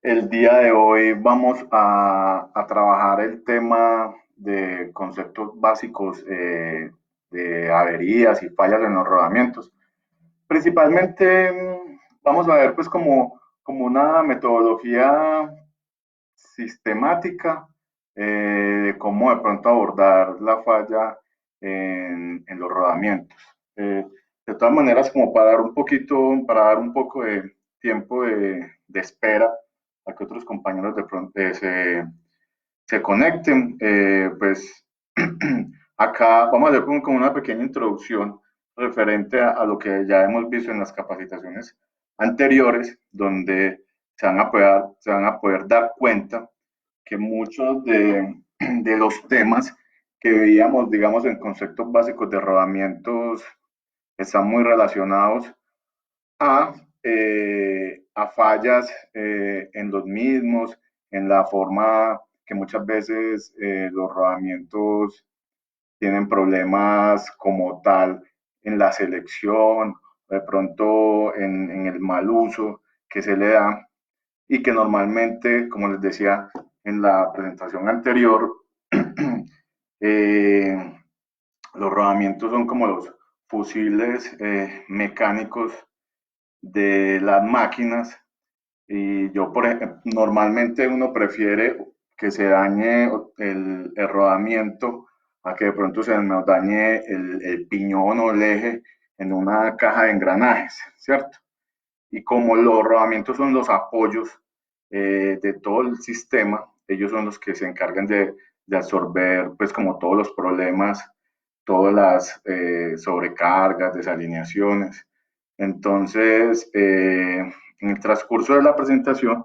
El día de hoy vamos a trabajar el tema de conceptos básicos de averías y fallas en los rodamientos. Principalmente vamos a ver pues como una metodología sistemática de cómo de pronto abordar la falla en los rodamientos. De todas maneras, como para dar un poquito, para dar un poco de tiempo de espera a que otros compañeros de pronto se conecten, pues acá vamos a hacer como una pequeña introducción referente a lo que ya hemos visto en las capacitaciones anteriores, donde se van a poder dar cuenta que muchos de los temas que veíamos, digamos, en conceptos básicos de rodamientos están muy relacionados a, a fallas en los mismos, en la forma que muchas veces los rodamientos tienen problemas como tal en la selección, de pronto en el mal uso que se le da y que normalmente, como les decía en la presentación anterior, eh, los rodamientos son como los fusiles mecánicos de las máquinas y yo por ejemplo, normalmente uno prefiere que se dañe el rodamiento a que de pronto se nos dañe el piñón o el eje en una caja de engranajes, ¿cierto? Y como los rodamientos son los apoyos de todo el sistema, ellos son los que se encargan de absorber pues como todos los problemas, todas las sobrecargas, desalineaciones. Entonces, en el transcurso de la presentación,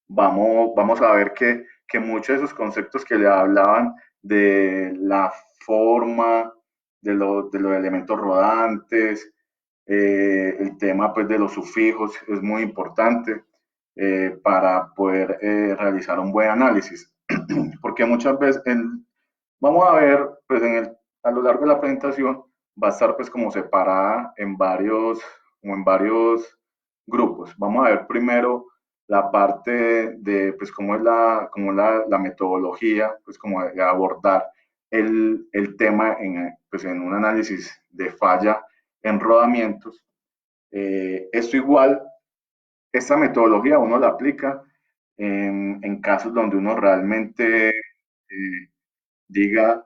vamos a ver que muchos de esos conceptos que le hablaban de la forma, de los elementos rodantes, el tema pues, de los sufijos es muy importante para poder realizar un buen análisis. Porque muchas veces, vamos a ver, pues a lo largo de la presentación va a estar pues como separada como en varios grupos. Vamos a ver primero la parte de pues cómo es la metodología, pues como de abordar el tema pues, en un análisis de falla en rodamientos. Esto igual, esta metodología uno la aplica en casos donde uno realmente diga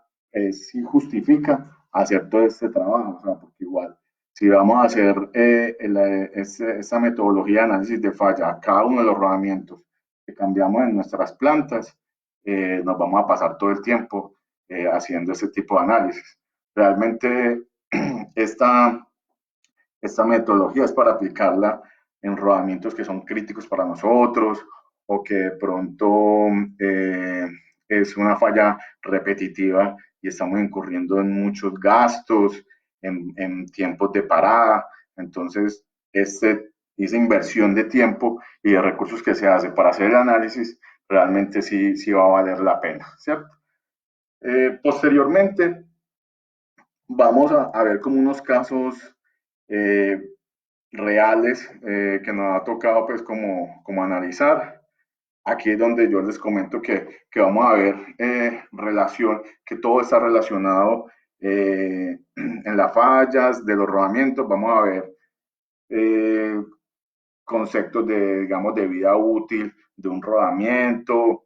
si justifica hacer todo este trabajo, o sea, porque igual, si vamos a hacer esta metodología de análisis de falla a cada uno de los rodamientos que cambiamos en nuestras plantas, nos vamos a pasar todo el tiempo haciendo este tipo de análisis. Realmente esta, esta metodología es para aplicarla en rodamientos que son críticos para nosotros o que de pronto es una falla repetitiva y estamos incurriendo en muchos gastos, en tiempos de parada. Entonces, esa inversión de tiempo y de recursos que se hace para hacer el análisis realmente sí va a valer la pena, ¿cierto? Posteriormente, vamos a ver como unos casos eh, reales que nos ha tocado pues como analizar. Aquí es donde yo les comento que vamos a ver relación, que todo está relacionado en las fallas de los rodamientos. Vamos a ver eh, conceptos de, digamos, de vida útil de un rodamiento.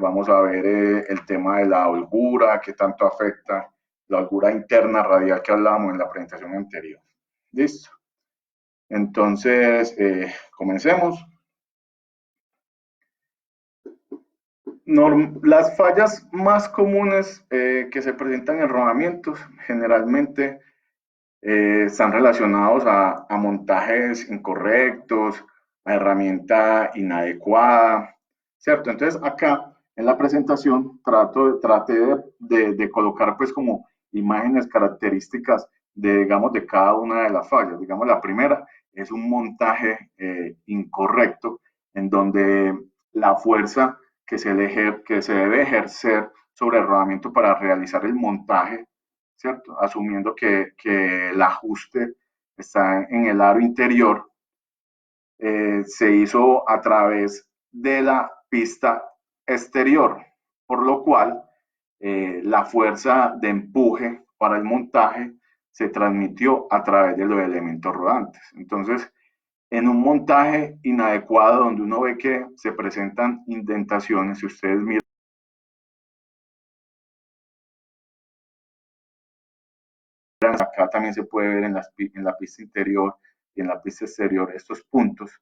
Vamos a ver el tema de la holgura, que tanto afecta la holgura interna radial que hablábamos en la presentación anterior. Listo. Entonces, comencemos. Las fallas más comunes que se presentan en rodamientos generalmente están relacionados a montajes incorrectos, a herramienta inadecuada, ¿cierto? Entonces acá en la presentación traté de colocar pues como imágenes características de, digamos, de cada una de las fallas. Digamos, la primera es un montaje incorrecto en donde la fuerza que se debe ejercer sobre el rodamiento para realizar el montaje, ¿cierto? Asumiendo que el ajuste está en el aro interior, se hizo a través de la pista exterior, por lo cual la fuerza de empuje para el montaje se transmitió a través de los elementos rodantes. Entonces, en un montaje inadecuado donde uno ve que se presentan indentaciones, si ustedes miran, acá también se puede ver en la pista interior y en la pista exterior estos puntos.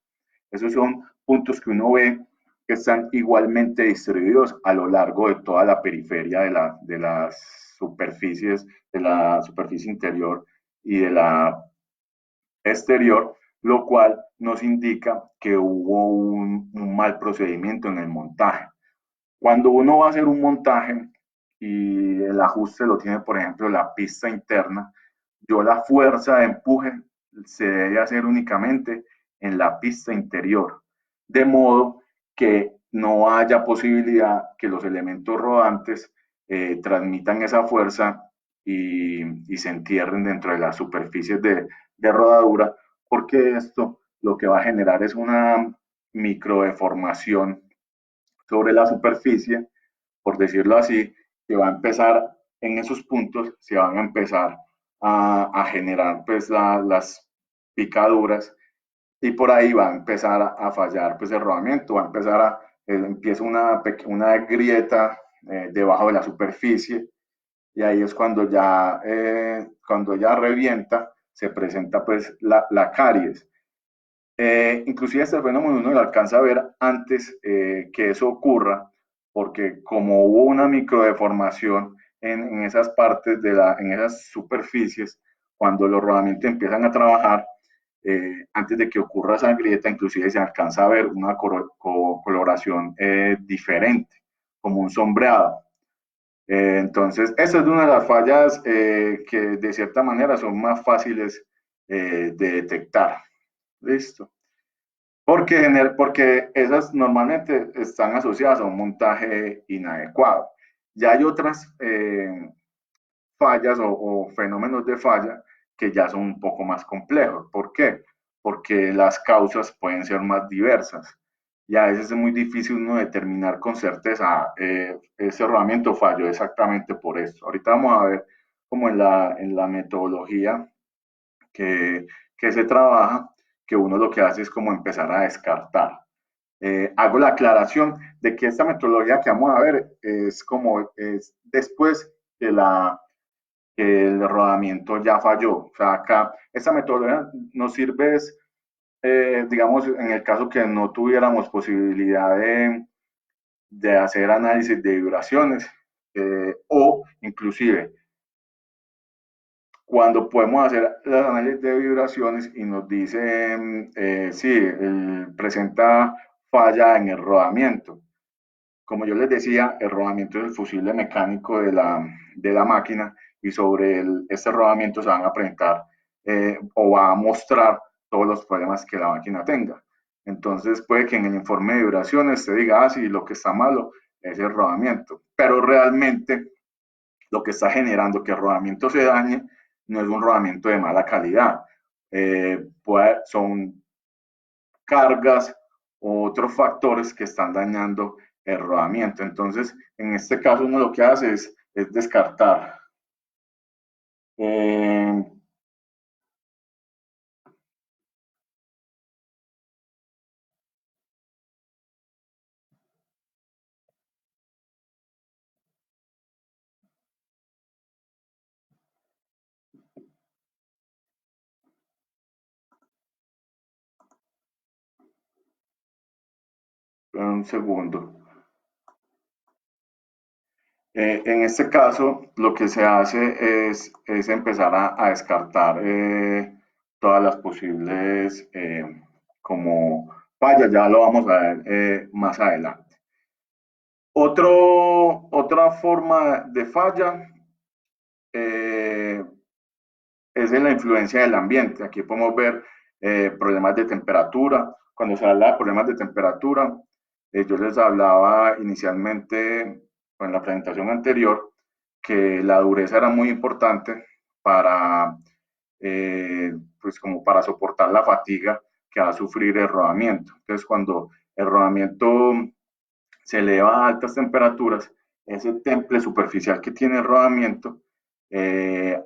Esos son puntos que uno ve que están igualmente distribuidos a lo largo de toda la periferia de las superficies, de la superficie interior y de la exterior, lo cual nos indica que hubo un mal procedimiento en el montaje. Cuando uno va a hacer un montaje y el ajuste lo tiene, por ejemplo, la pista interna, yo la fuerza de empuje se debe hacer únicamente en la pista interior, de modo que no haya posibilidad que los elementos rodantes transmitan esa fuerza y se entierren dentro de las superficies de rodadura, porque esto lo que va a generar es una microdeformación sobre la superficie, por decirlo así, que va a empezar en esos puntos, se van a empezar a generar pues las picaduras y por ahí va a empezar a fallar pues el rodamiento, va a empezar empieza una grieta debajo de la superficie y ahí es cuando ya revienta, se presenta pues la caries. Inclusive este fenómeno uno lo alcanza a ver antes que eso ocurra, porque como hubo una microdeformación en esas partes, en esas superficies, cuando los rodamientos empiezan a trabajar, antes de que ocurra esa grieta, inclusive se alcanza a ver una coloración diferente, como un sombreado. Entonces, esa es una de las fallas que de cierta manera son más fáciles de detectar. Listo. Porque esas normalmente están asociadas a un montaje inadecuado. Ya hay otras fallas o fenómenos de falla que ya son un poco más complejos. ¿Por qué? Porque las causas pueden ser más diversas y a veces es muy difícil uno determinar con certeza ese rodamiento falló exactamente por esto. Ahorita vamos a ver como en la metodología que se trabaja, que uno lo que hace es como empezar a descartar. Hago la aclaración de que esta metodología que vamos a ver es como es después que, que el rodamiento ya falló. O sea, acá esta metodología nos sirve, es, digamos, en el caso que no tuviéramos posibilidad de hacer análisis de vibraciones o inclusive cuando podemos hacer los análisis de vibraciones y nos dicen, sí, presenta falla en el rodamiento. Como yo les decía, el rodamiento es el fusible mecánico de la máquina y sobre este rodamiento se van a presentar o va a mostrar todos los problemas que la máquina tenga. Entonces puede que en el informe de vibraciones se diga, ah, sí, lo que está malo es el rodamiento, pero realmente lo que está generando que el rodamiento se dañe no es un rodamiento de mala calidad. Son cargas u otros factores que están dañando el rodamiento. Entonces, en este caso, uno lo que hace es descartar. Eh, un segundo. En este caso, lo que se hace es empezar a descartar todas las posibles como fallas, ya lo vamos a ver más adelante. Otra forma de falla eh, es en la influencia del ambiente. Aquí podemos ver problemas de temperatura. Cuando se habla de problemas de temperatura, yo les hablaba inicialmente en la presentación anterior que la dureza era muy importante para, pues como para soportar la fatiga que va a sufrir el rodamiento. Entonces, cuando el rodamiento se eleva a altas temperaturas, ese temple superficial que tiene el rodamiento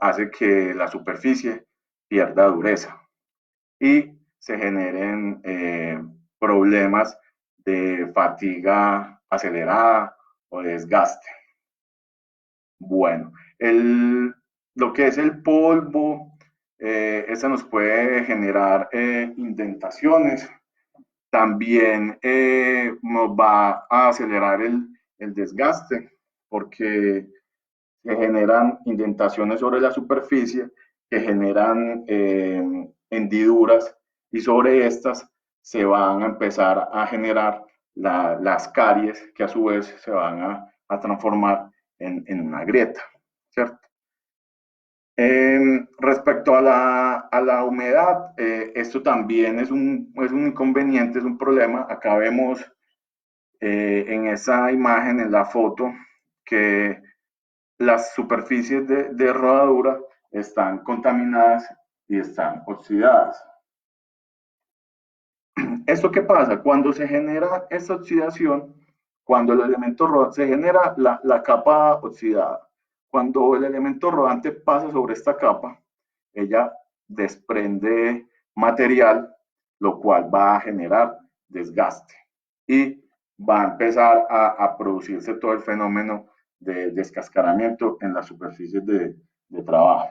hace que la superficie pierda dureza y se generen problemas de fatiga acelerada o desgaste. Bueno, lo que es el polvo, esa nos puede generar indentaciones. También nos va a acelerar el desgaste porque se generan indentaciones sobre la superficie que generan hendiduras y sobre estas se van a empezar a generar las caries que a su vez se van a transformar en una grieta, ¿cierto? Respecto a la humedad, esto también es un inconveniente, es un problema. Acá vemos en esa imagen, en la foto, que las superficies de rodadura están contaminadas y están oxidadas. ¿Esto qué pasa? Cuando se genera esta oxidación, cuando el elemento rodante se genera la capa oxidada, cuando el elemento rodante pasa sobre esta capa, ella desprende material, lo cual va a generar desgaste y va a empezar a producirse todo el fenómeno de descascaramiento en las superficies de trabajo.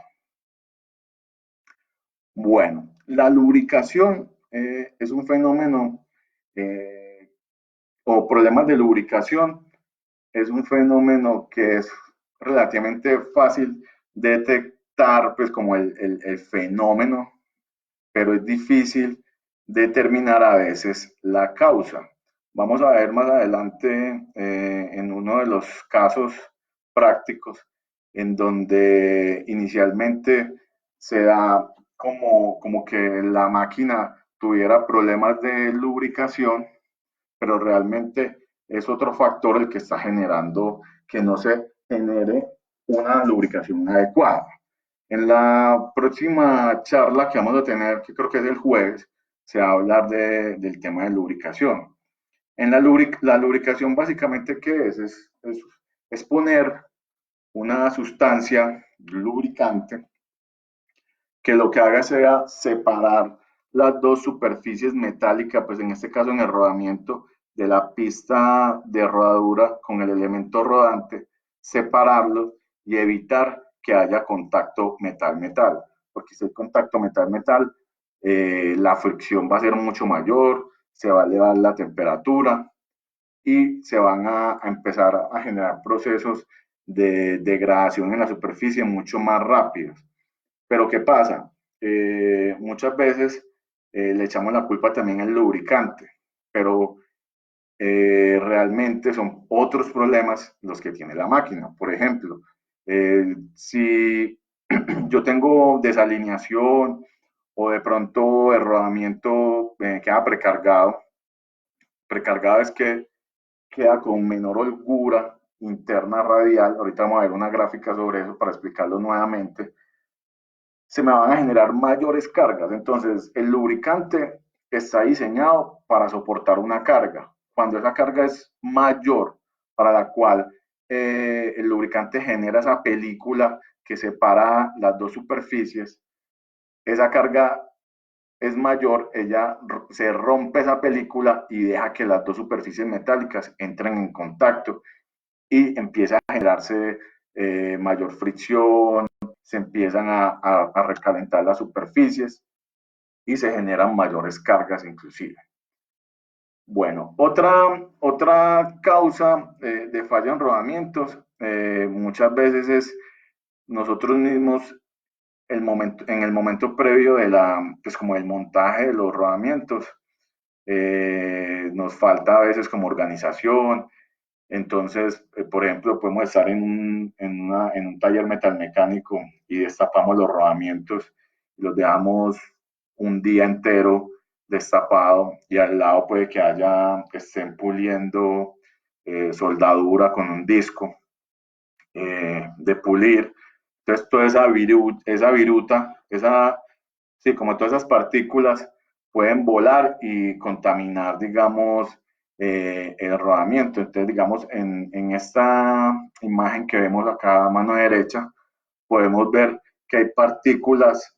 Bueno, la lubricación es un fenómeno o problemas de lubricación es un fenómeno que es relativamente fácil detectar, pues como el fenómeno, pero es difícil determinar a veces la causa. Vamos a ver más adelante en uno de los casos prácticos en donde inicialmente se da como que la máquina tuviera problemas de lubricación, pero realmente es otro factor el que está generando que no se genere una lubricación adecuada. En la próxima charla que vamos a tener, que creo que es el jueves, se va a hablar del tema de lubricación. En la lubricación básicamente, ¿qué es? Es poner una sustancia lubricante que lo que haga sea separar las dos superficies metálicas, pues en este caso en el rodamiento de la pista de rodadura con el elemento rodante, separarlos y evitar que haya contacto metal-metal, porque si hay contacto metal-metal, la fricción va a ser mucho mayor, se va a elevar la temperatura y se van a empezar a generar procesos de degradación en la superficie mucho más rápidos. Pero ¿qué pasa? Muchas veces le echamos la culpa también al lubricante, pero realmente son otros problemas los que tiene la máquina. Por ejemplo, si yo tengo desalineación o de pronto el rodamiento queda precargado, precargado es que queda con menor holgura interna radial. Ahorita vamos a ver una gráfica sobre eso para explicarlo nuevamente. Se me van a generar mayores cargas. Entonces, el lubricante está diseñado para soportar una carga. Cuando esa carga es mayor, para la cual el lubricante genera esa película que separa las dos superficies, esa carga es mayor, ella se rompe esa película y deja que las dos superficies metálicas entren en contacto y empieza a generarse mayor fricción, se empiezan a recalentar las superficies y se generan mayores cargas inclusive. Bueno, otra causa de falla en rodamientos muchas veces es nosotros mismos en el momento previo de pues como el montaje de los rodamientos, nos falta a veces como organización. Entonces, por ejemplo, podemos estar en un taller metalmecánico y destapamos los rodamientos y los dejamos un día entero destapado y al lado puede que estén puliendo soldadura con un disco de pulir. Entonces, toda esa viruta, sí, como todas esas partículas pueden volar y contaminar, digamos, el rodamiento. Entonces, digamos, en esta imagen que vemos acá a mano derecha, podemos ver que hay partículas,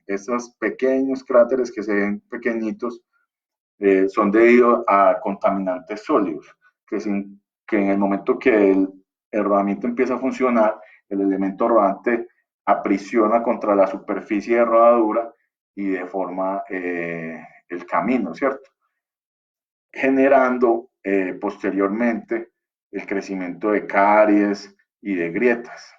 esos pequeños cráteres que se ven pequeñitos, son debido a contaminantes sólidos, que en el momento que el rodamiento empieza a funcionar, el elemento rodante aprisiona contra la superficie de rodadura y deforma el camino, ¿cierto? Generando posteriormente el crecimiento de caries y de grietas,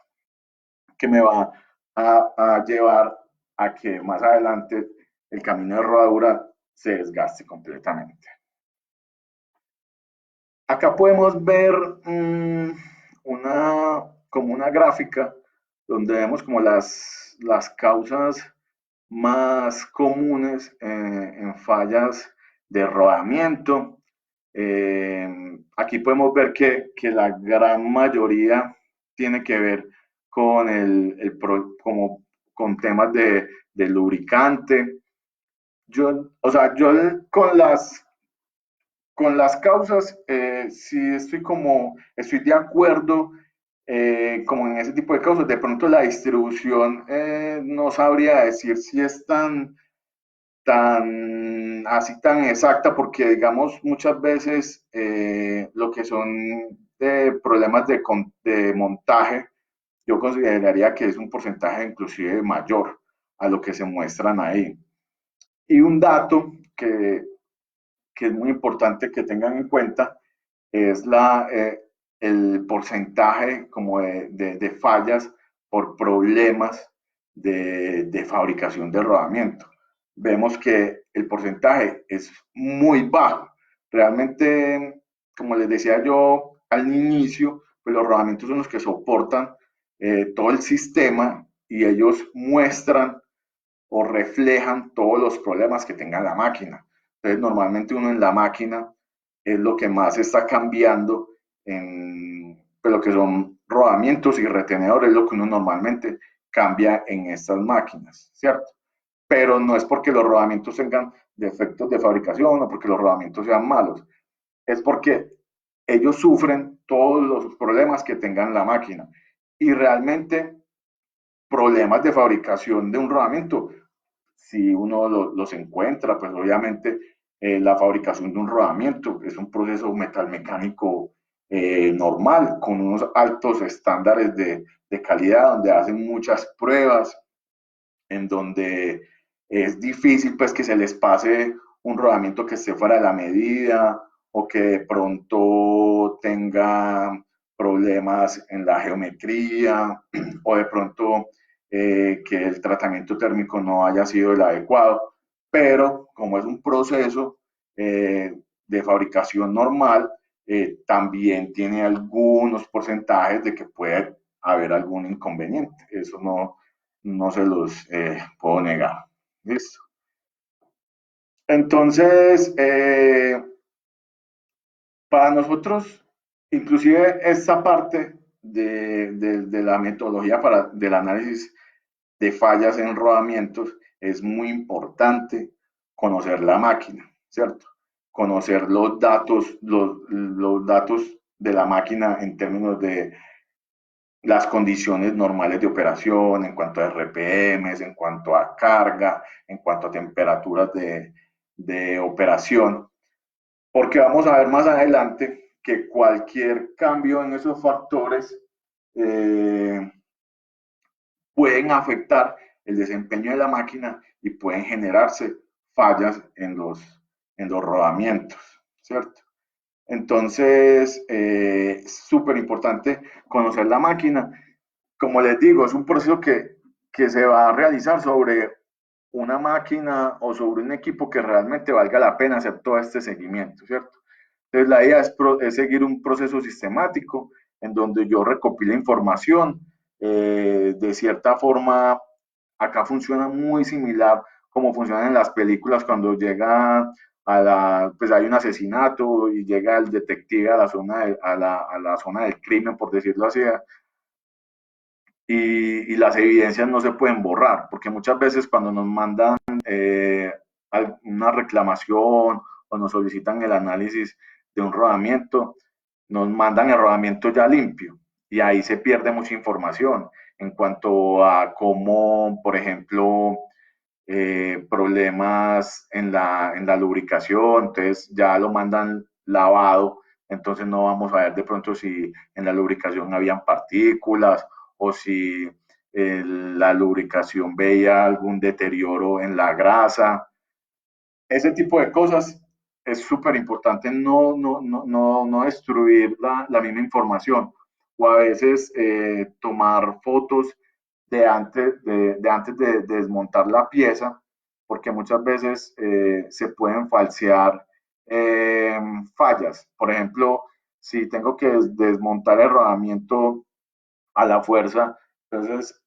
que me va a llevar a que más adelante el camino de rodadura se desgaste completamente. Acá podemos ver como una gráfica donde vemos como las causas más comunes en fallas de rodamiento. Aquí podemos ver que la gran mayoría tiene que ver con como con temas de lubricante. O sea, yo con las causas, sí estoy de acuerdo, como en ese tipo de causas. De pronto la distribución, no sabría decir si es así tan exacta, porque digamos muchas veces lo que son problemas de montaje, yo consideraría que es un porcentaje inclusive mayor a lo que se muestran ahí. Y un dato que es muy importante que tengan en cuenta es el porcentaje como de fallas por problemas de fabricación del rodamiento. Vemos que el porcentaje es muy bajo. Realmente, como les decía yo al inicio, pues los rodamientos son los que soportan todo el sistema y ellos muestran o reflejan todos los problemas que tenga la máquina. Entonces, normalmente uno en la máquina es lo que más está cambiando en pues, lo que son rodamientos y retenedores, lo que uno normalmente cambia en estas máquinas, ¿cierto? Pero no es porque los rodamientos tengan defectos de fabricación o porque los rodamientos sean malos, es porque ellos sufren todos los problemas que tengan la máquina. Y realmente problemas de fabricación de un rodamiento, si uno los encuentra, pues obviamente la fabricación de un rodamiento es un proceso metalmecánico normal, con unos altos estándares de calidad, donde hacen muchas pruebas, en donde es difícil pues que se les pase un rodamiento que esté fuera de la medida o que de pronto tenga problemas en la geometría o de pronto que el tratamiento térmico no haya sido el adecuado, pero como es un proceso de fabricación normal, también tiene algunos porcentajes de que puede haber algún inconveniente. Eso no se los puedo negar. ¿Listo? Entonces, para nosotros, inclusive esta parte de la metodología del análisis de fallas en rodamientos, es muy importante conocer la máquina, ¿cierto? Conocer los datos de la máquina en términos de las condiciones normales de operación, en cuanto a RPMs, en cuanto a carga, en cuanto a temperaturas de operación, porque vamos a ver más adelante que cualquier cambio en esos factores eh, pueden afectar el desempeño de la máquina y pueden generarse fallas en los rodamientos, ¿cierto? Entonces, es súper importante conocer la máquina. Como les digo, es un proceso que se va a realizar sobre una máquina o sobre un equipo que realmente valga la pena hacer todo este seguimiento, ¿cierto? Entonces, la idea es seguir un proceso sistemático en donde yo recopile información. De cierta forma, acá funciona muy similar como funcionan en las películas cuando llega pues hay un asesinato y llega el detective a la a la zona del crimen, por decirlo así, y las evidencias no se pueden borrar, porque muchas veces cuando nos mandan una reclamación o nos solicitan el análisis de un rodamiento, nos mandan el rodamiento ya limpio y ahí se pierde mucha información en cuanto a cómo, por ejemplo, problemas en la lubricación, entonces ya lo mandan lavado, entonces no vamos a ver de pronto si en la lubricación habían partículas o si la lubricación veía algún deterioro en la grasa. Ese tipo de cosas es súper importante no destruir la misma información o a veces tomar fotos de antes de desmontar la pieza, porque muchas veces se pueden falsear fallas. Por ejemplo, si tengo que desmontar el rodamiento a la fuerza, entonces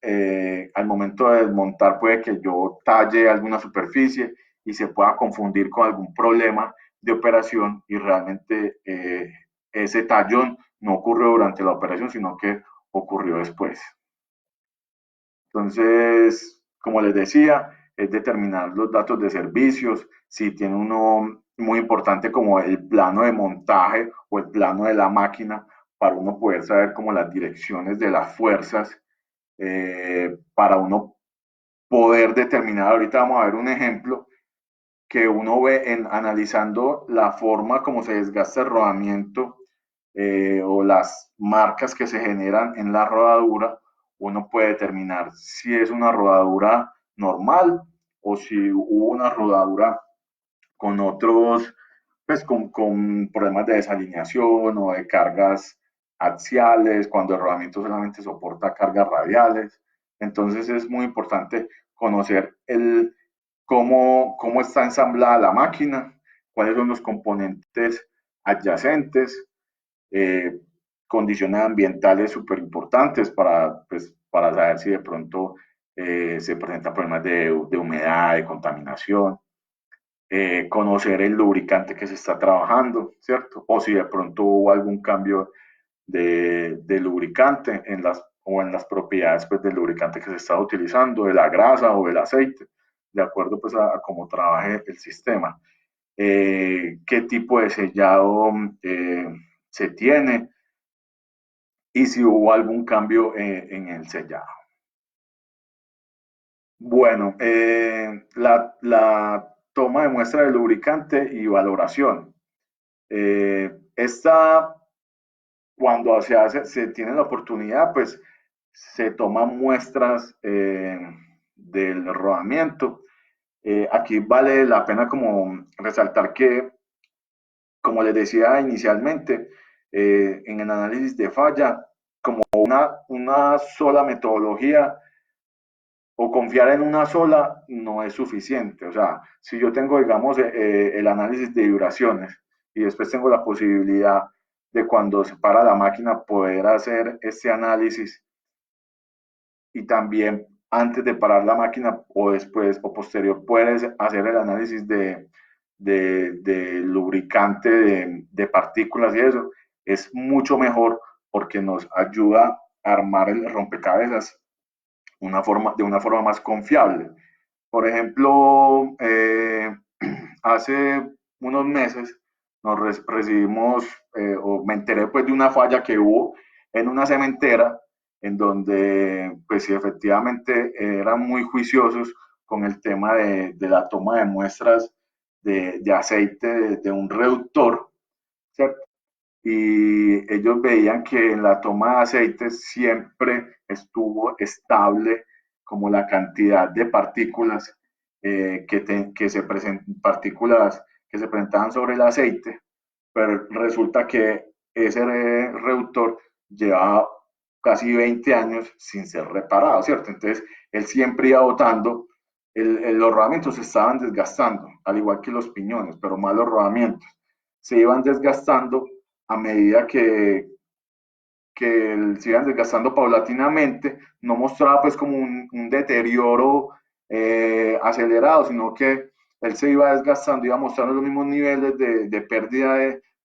al momento de desmontar puede que yo talle alguna superficie y se pueda confundir con algún problema de operación y realmente ese tallón no ocurrió durante la operación, sino que ocurrió después. Entonces, como les decía, es determinar los datos de servicios, si tiene uno muy importante como el plano de montaje o el plano de la máquina, para uno poder saber como las direcciones de las fuerzas, para uno poder determinar, ahorita vamos a ver un ejemplo que uno ve en analizando la forma como se desgasta el rodamiento o las marcas que se generan en la rodadura, uno puede determinar si es una rodadura normal o si hubo una rodadura con otros, pues con problemas de desalineación o de cargas axiales, cuando el rodamiento solamente soporta cargas radiales. Entonces es muy importante conocer cómo está ensamblada la máquina, cuáles son los componentes adyacentes, eh, condiciones ambientales súper importantes pues, para saber si de pronto se presentan problemas de humedad, de contaminación, conocer el lubricante que se está trabajando, ¿cierto? O si de pronto hubo algún cambio de lubricante o en las propiedades pues, del lubricante que se está utilizando, de la grasa o del aceite, de acuerdo pues, a cómo trabaje el sistema. Qué tipo de sellado se tiene y si hubo algún cambio en el sellado. Bueno, la toma de muestra de lubricante y valoración. Esta, cuando se tiene la oportunidad, pues se toman muestras del rodamiento. Aquí vale la pena como resaltar que, como les decía inicialmente, en el análisis de falla, como una sola metodología o confiar en una sola no es suficiente. O sea, si yo tengo, digamos, el análisis de vibraciones y después tengo la posibilidad de cuando se para la máquina poder hacer este análisis y también antes de parar la máquina o después o posterior puedes hacer el análisis de lubricante, de partículas y eso, es mucho mejor porque nos ayuda a armar el rompecabezas de una forma más confiable. Por ejemplo, hace unos meses recibimos, o me enteré pues de una falla que hubo en una cementera, en donde pues sí, efectivamente eran muy juiciosos con el tema de la toma de muestras de aceite de un reductor, ¿cierto? Y ellos veían que en la toma de aceite siempre estuvo estable como la cantidad de partículas que se partículas que se presentaban sobre el aceite, pero resulta que ese reductor llevaba casi 20 años sin ser reparado, ¿cierto? Entonces, él siempre iba botando, los rodamientos se estaban desgastando, al igual que los piñones, pero más los rodamientos, se iban desgastando a medida que se iban desgastando paulatinamente, no mostraba pues como un deterioro acelerado, sino que él se iba desgastando, iba mostrando los mismos niveles de pérdida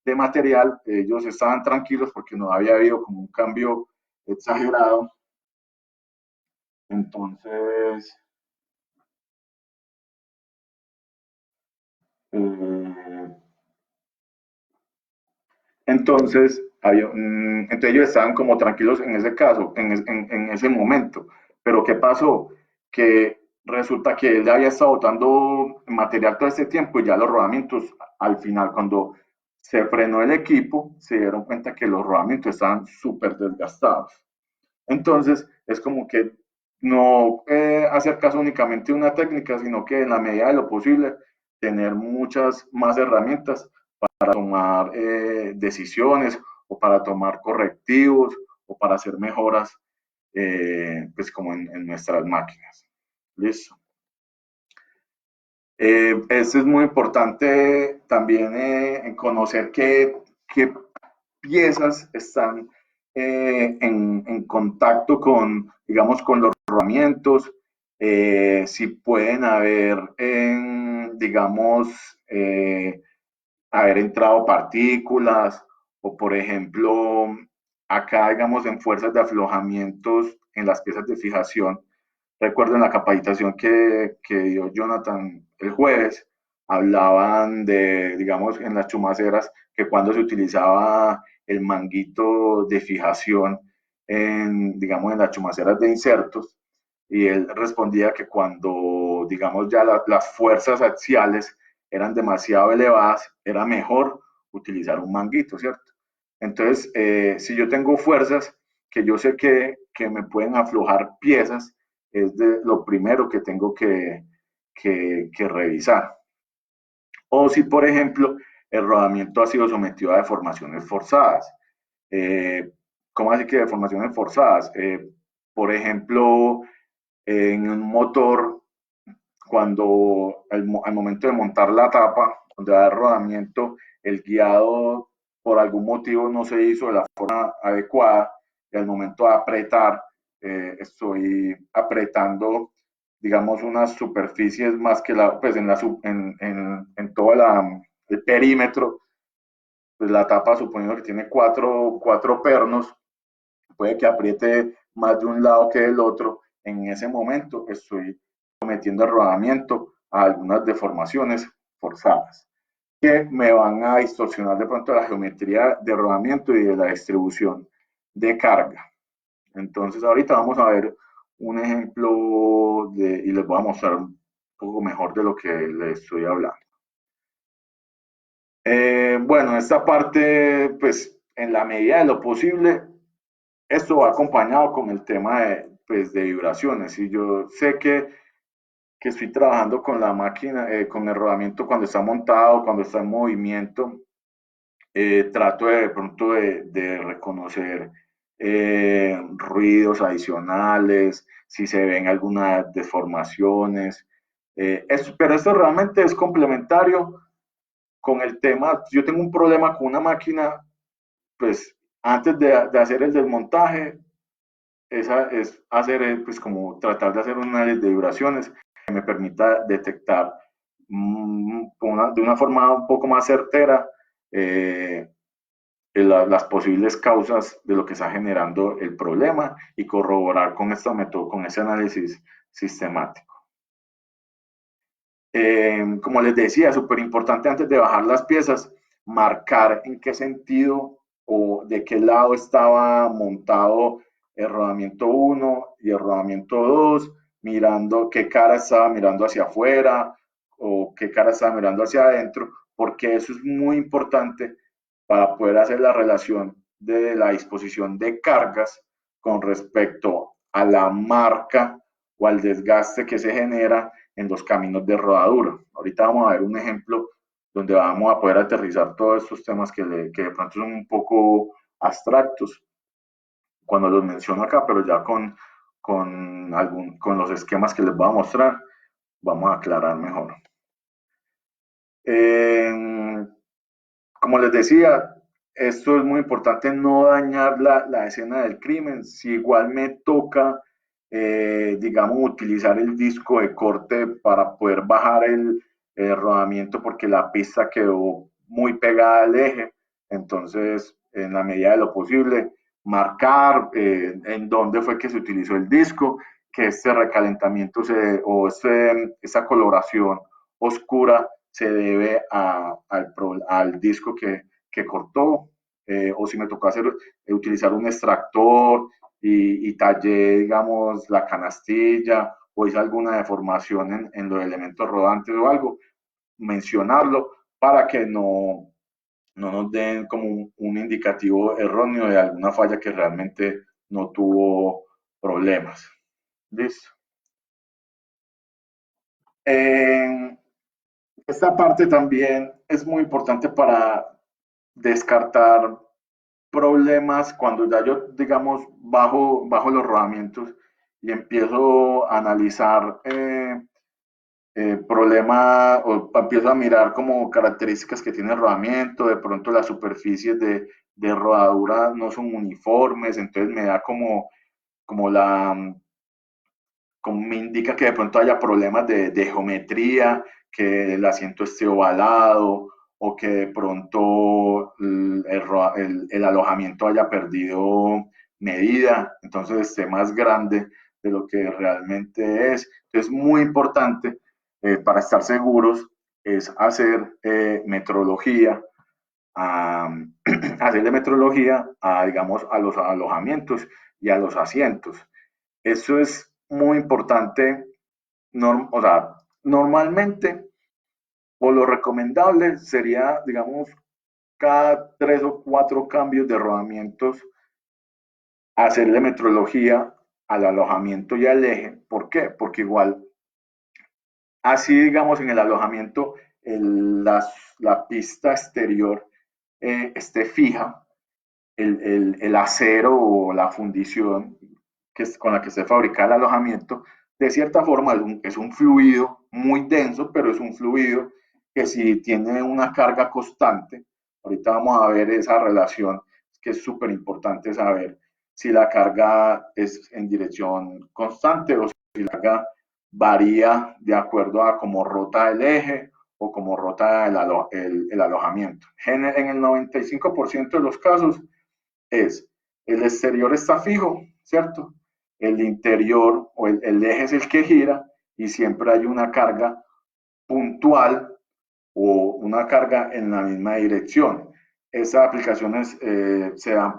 de material, ellos estaban tranquilos porque no había habido como un cambio exagerado. Entonces, eh, Entonces, entonces ellos estaban como tranquilos en ese caso, en ese momento. Pero ¿qué pasó? Que resulta que él había estado botando material todo este tiempo y ya los rodamientos, al final, cuando se frenó el equipo, se dieron cuenta que los rodamientos estaban súper desgastados. Entonces, es como que no hacer caso únicamente de una técnica, sino que en la medida de lo posible tener muchas más herramientas para tomar decisiones o para tomar correctivos o para hacer mejoras, pues como en nuestras máquinas. Listo. Esto es muy importante también en conocer qué piezas están en contacto con, digamos, con los rodamientos, si pueden haber, digamos, haber entrado partículas o, por ejemplo, acá, digamos, en fuerzas de aflojamientos en las piezas de fijación. Recuerdo en la capacitación que dio Jonathan el jueves, hablaban de, digamos, en las chumaceras, que cuando se utilizaba el manguito de fijación en, digamos, en las chumaceras de insertos, y él respondía que cuando, digamos, ya las fuerzas axiales eran demasiado elevadas, era mejor utilizar un manguito, ¿cierto? Entonces, si yo tengo fuerzas que yo sé que me pueden aflojar piezas, es de lo primero que tengo que revisar. O si, por ejemplo, el rodamiento ha sido sometido a deformaciones forzadas. Eh, ¿Cómo así que deformaciones forzadas? Por ejemplo, en un motor, cuando al momento de montar la tapa, donde va el rodamiento, el guiado por algún motivo no se hizo de la forma adecuada y al momento de apretar, estoy apretando, digamos, unas superficies más que la, pues en todo el perímetro, pues la tapa suponiendo que tiene cuatro pernos, puede que apriete más de un lado que del otro. En ese momento estoy sometiendo el rodamiento a algunas deformaciones forzadas que me van a distorsionar de pronto la geometría de rodamiento y de la distribución de carga. Entonces ahorita vamos a ver un ejemplo y les voy a mostrar un poco mejor de lo que les estoy hablando. Bueno, esta parte, pues en la medida de lo posible, esto va acompañado con el tema pues, de vibraciones. Y yo sé que estoy trabajando con la máquina, con el rodamiento cuando está montado, cuando está en movimiento, trato de pronto de reconocer ruidos adicionales, si se ven algunas deformaciones. Pero esto realmente es complementario con el tema. Yo tengo un problema con una máquina, pues antes de hacer el desmontaje, esa es hacer, pues como tratar de hacer un análisis de vibraciones que me permita detectar de una forma un poco más certera las posibles causas de lo que está generando el problema y corroborar con esta método, con ese análisis sistemático. Como les decía, súper importante antes de bajar las piezas, marcar en qué sentido o de qué lado estaba montado el rodamiento 1 y el rodamiento 2, mirando qué cara estaba mirando hacia afuera o qué cara estaba mirando hacia adentro, porque eso es muy importante para poder hacer la relación de la disposición de cargas con respecto a la marca o al desgaste que se genera en los caminos de rodadura. Ahorita vamos a ver un ejemplo donde vamos a poder aterrizar todos estos temas que de pronto son un poco abstractos cuando los menciono acá, pero ya con los esquemas que les voy a mostrar, vamos a aclarar mejor. Eh, Como les decía, esto es muy importante, no dañar la escena del crimen. Si igual me toca, digamos, utilizar el disco de corte para poder bajar el rodamiento porque la pista quedó muy pegada al eje, entonces, en la medida de lo posible, marcar en dónde fue que se utilizó el disco, que este recalentamiento esta coloración oscura se debe al disco que cortó o si me tocó utilizar un extractor y tallé, digamos, la canastilla o hice alguna deformación en los elementos rodantes o algo, mencionarlo para que no nos den como un indicativo erróneo de alguna falla que realmente no tuvo problemas. ¿Listo? En esta parte también es muy importante para descartar problemas cuando ya yo, digamos, bajo los rodamientos y empiezo a analizar problemas o empiezo a mirar como características que tiene el rodamiento, de pronto las superficies de rodadura no son uniformes, entonces me da como como me indica que de pronto haya problemas de geometría, que el asiento esté ovalado o que de pronto el alojamiento haya perdido medida, entonces esté más grande de lo que realmente es. Entonces, muy importante para estar seguros es hacer metrología, a, hacerle metrología a, digamos, a los alojamientos y a los asientos. Eso es muy importante, o sea, normalmente o lo recomendable sería, digamos, cada 3 o 4 cambios de rodamientos, hacerle metrología al alojamiento y al eje. ¿Por qué? Porque igual, así digamos, en el alojamiento, la pista exterior esté fija, el acero o la fundición con la que se fabrica el alojamiento, de cierta forma es un fluido muy denso, pero es un fluido que si tiene una carga constante, ahorita vamos a ver esa relación que es súper importante saber si la carga es en dirección constante o si la carga varía de acuerdo a cómo rota el eje o cómo rota el alojamiento. En el 95% de los casos es el exterior está fijo, ¿cierto? El interior o el eje es el que gira y siempre hay una carga puntual o una carga en la misma dirección. Esas aplicaciones se dan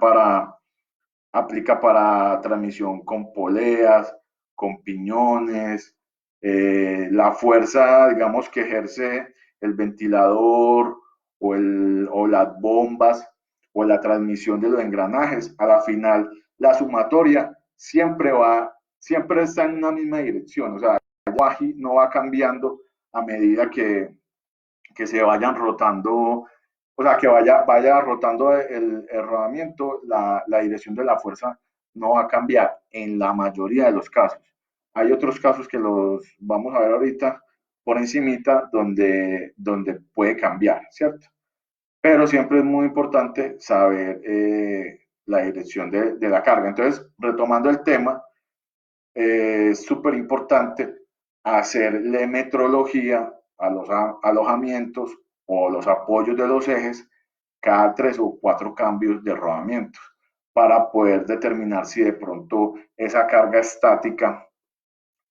aplica para transmisión con poleas, con piñones, la fuerza, digamos, que ejerce el ventilador o las bombas o la transmisión de los engranajes. A la final, la sumatoria siempre está en una misma dirección, o sea, el waji no va cambiando a medida que se vayan rotando, o sea, que vaya rotando el rodamiento, la dirección de la fuerza no va a cambiar en la mayoría de los casos. Hay otros casos que los vamos a ver ahorita por encimita donde puede cambiar, ¿cierto? Pero siempre es muy importante saber la dirección de la carga. Entonces, retomando el tema, es súper importante hacerle metrología a los alojamientos o los apoyos de los ejes cada 3 o 4 cambios de rodamientos para poder determinar si de pronto esa carga estática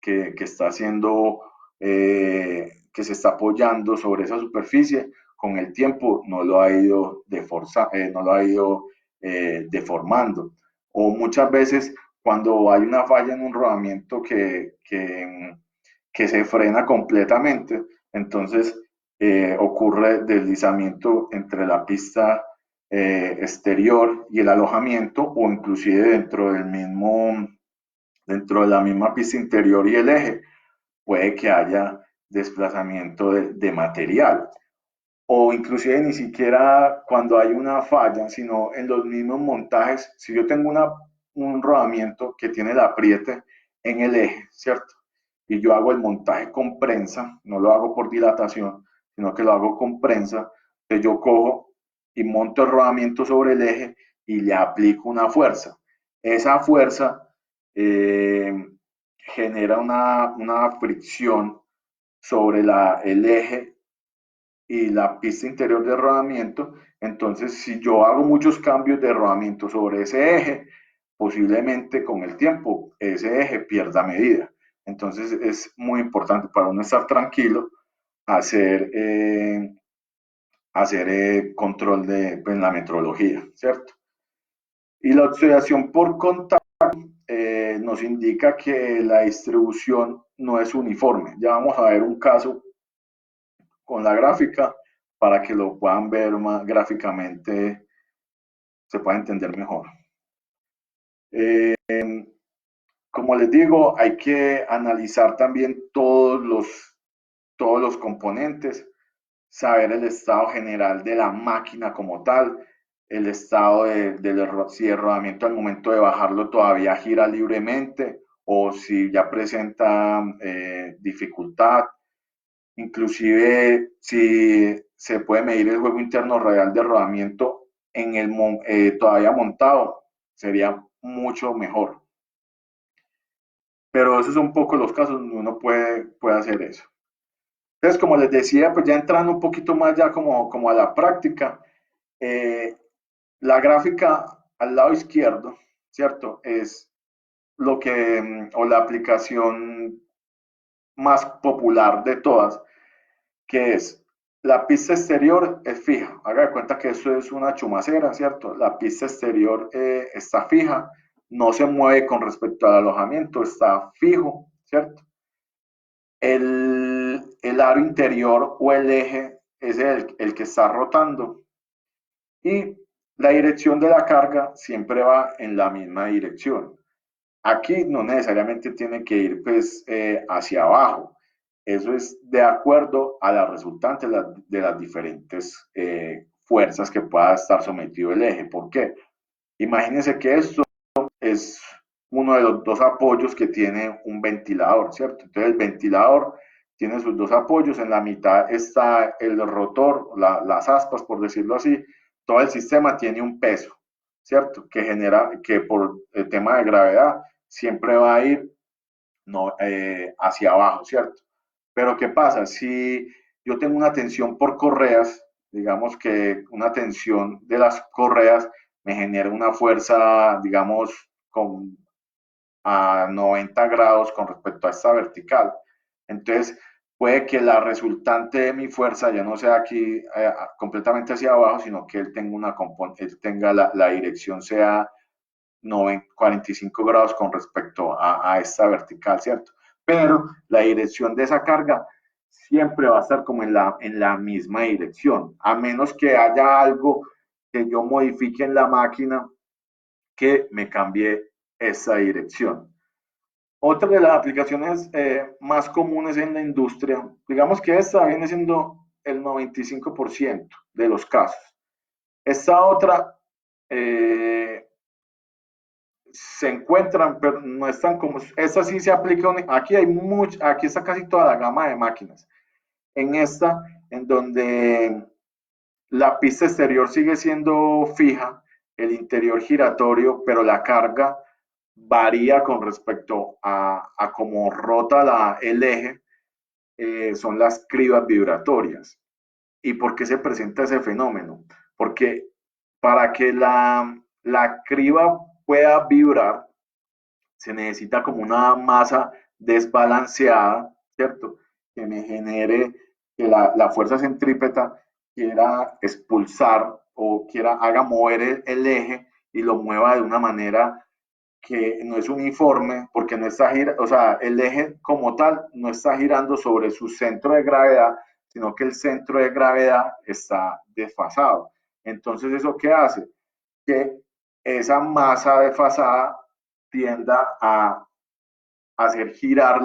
que está haciendo, que se está apoyando sobre esa superficie, con el tiempo no lo ha ido, no lo ha ido deformando. O muchas veces cuando hay una falla en un rodamiento que se frena completamente, entonces ocurre deslizamiento entre la pista exterior y el alojamiento o inclusive dentro de la misma pista interior y el eje, puede que haya desplazamiento de material. O inclusive ni siquiera cuando hay una falla, sino en los mismos montajes. Si yo tengo un rodamiento que tiene el apriete en el eje, ¿cierto? Y yo hago el montaje con prensa, no lo hago por dilatación, sino que lo hago con prensa, entonces yo cojo y monto el rodamiento sobre el eje y le aplico una fuerza. Esa fuerza eh, genera una fricción sobre el eje y la pista interior de rodamiento. Entonces, si yo hago muchos cambios de rodamiento sobre ese eje, posiblemente con el tiempo ese eje pierda medida. Entonces, es muy importante para uno estar tranquilo, hacer hacer control de pues, la metrología, ¿cierto? Y la oxidación por contacto nos indica que la distribución no es uniforme. Ya vamos a ver un caso con la gráfica para que lo puedan ver más gráficamente, se pueda entender mejor. Eh, como les digo, hay que analizar también todos los componentes, saber el estado general de la máquina como tal, el estado si el rodamiento al momento de bajarlo todavía gira libremente o si ya presenta dificultad, inclusive si se puede medir el juego interno real de rodamiento en todavía montado, sería mucho mejor. Pero esos son un poco los casos donde uno puede hacer eso. Entonces, como les decía, pues ya entrando un poquito más ya como a la práctica, eh, la gráfica al lado izquierdo, ¿cierto? Es lo que, o la aplicación más popular de todas, que es la pista exterior es fija. Haga de cuenta que eso es una chumacera, ¿cierto? La pista exterior está fija, no se mueve con respecto al alojamiento, está fijo, ¿cierto? El aro interior o el eje es el que está rotando y la dirección de la carga siempre va en la misma dirección. Aquí no necesariamente tiene que ir pues hacia abajo. Eso es de acuerdo a la resultante de las diferentes fuerzas que pueda estar sometido el eje. ¿Por qué? Imagínense que esto es uno de los dos apoyos que tiene un ventilador, ¿cierto? Entonces el ventilador tiene sus dos apoyos, en la mitad está el rotor, las aspas, por decirlo así, todo el sistema tiene un peso, ¿cierto? Que genera, que por el tema de gravedad siempre va a ir no, hacia abajo, ¿cierto? Pero ¿qué pasa? Si yo tengo una tensión por correas, digamos que una tensión de las correas me genera una fuerza, digamos, a 90 grados con respecto a esta vertical. Entonces, puede que la resultante de mi fuerza ya no sea aquí completamente hacia abajo, sino que él tenga la dirección sea 45 grados con respecto a esta vertical, ¿cierto? Pero la dirección de esa carga siempre va a estar como en la misma dirección, a menos que haya algo que yo modifique en la máquina que me cambie esa dirección. Otra de las aplicaciones más comunes en la industria, digamos que esta viene siendo el 95% de los casos. Esta otra eh, se encuentran, pero no están como, esta sí se aplica, aquí hay mucho, aquí está casi toda la gama de máquinas. En esta, en donde la pista exterior sigue siendo fija, el interior giratorio, pero la carga varía con respecto a cómo rota el eje, son las cribas vibratorias. ¿Y por qué se presenta ese fenómeno? Porque para que la criba pueda vibrar, se necesita como una masa desbalanceada, ¿cierto? Que me genere que la fuerza centrípeta quiera expulsar o haga mover el eje y lo mueva de una manera que no es uniforme, porque no está girando, o sea, el eje como tal no está girando sobre su centro de gravedad, sino que el centro de gravedad está desfasado. Entonces, ¿eso qué hace? Que esa masa desfasada tienda a hacer girar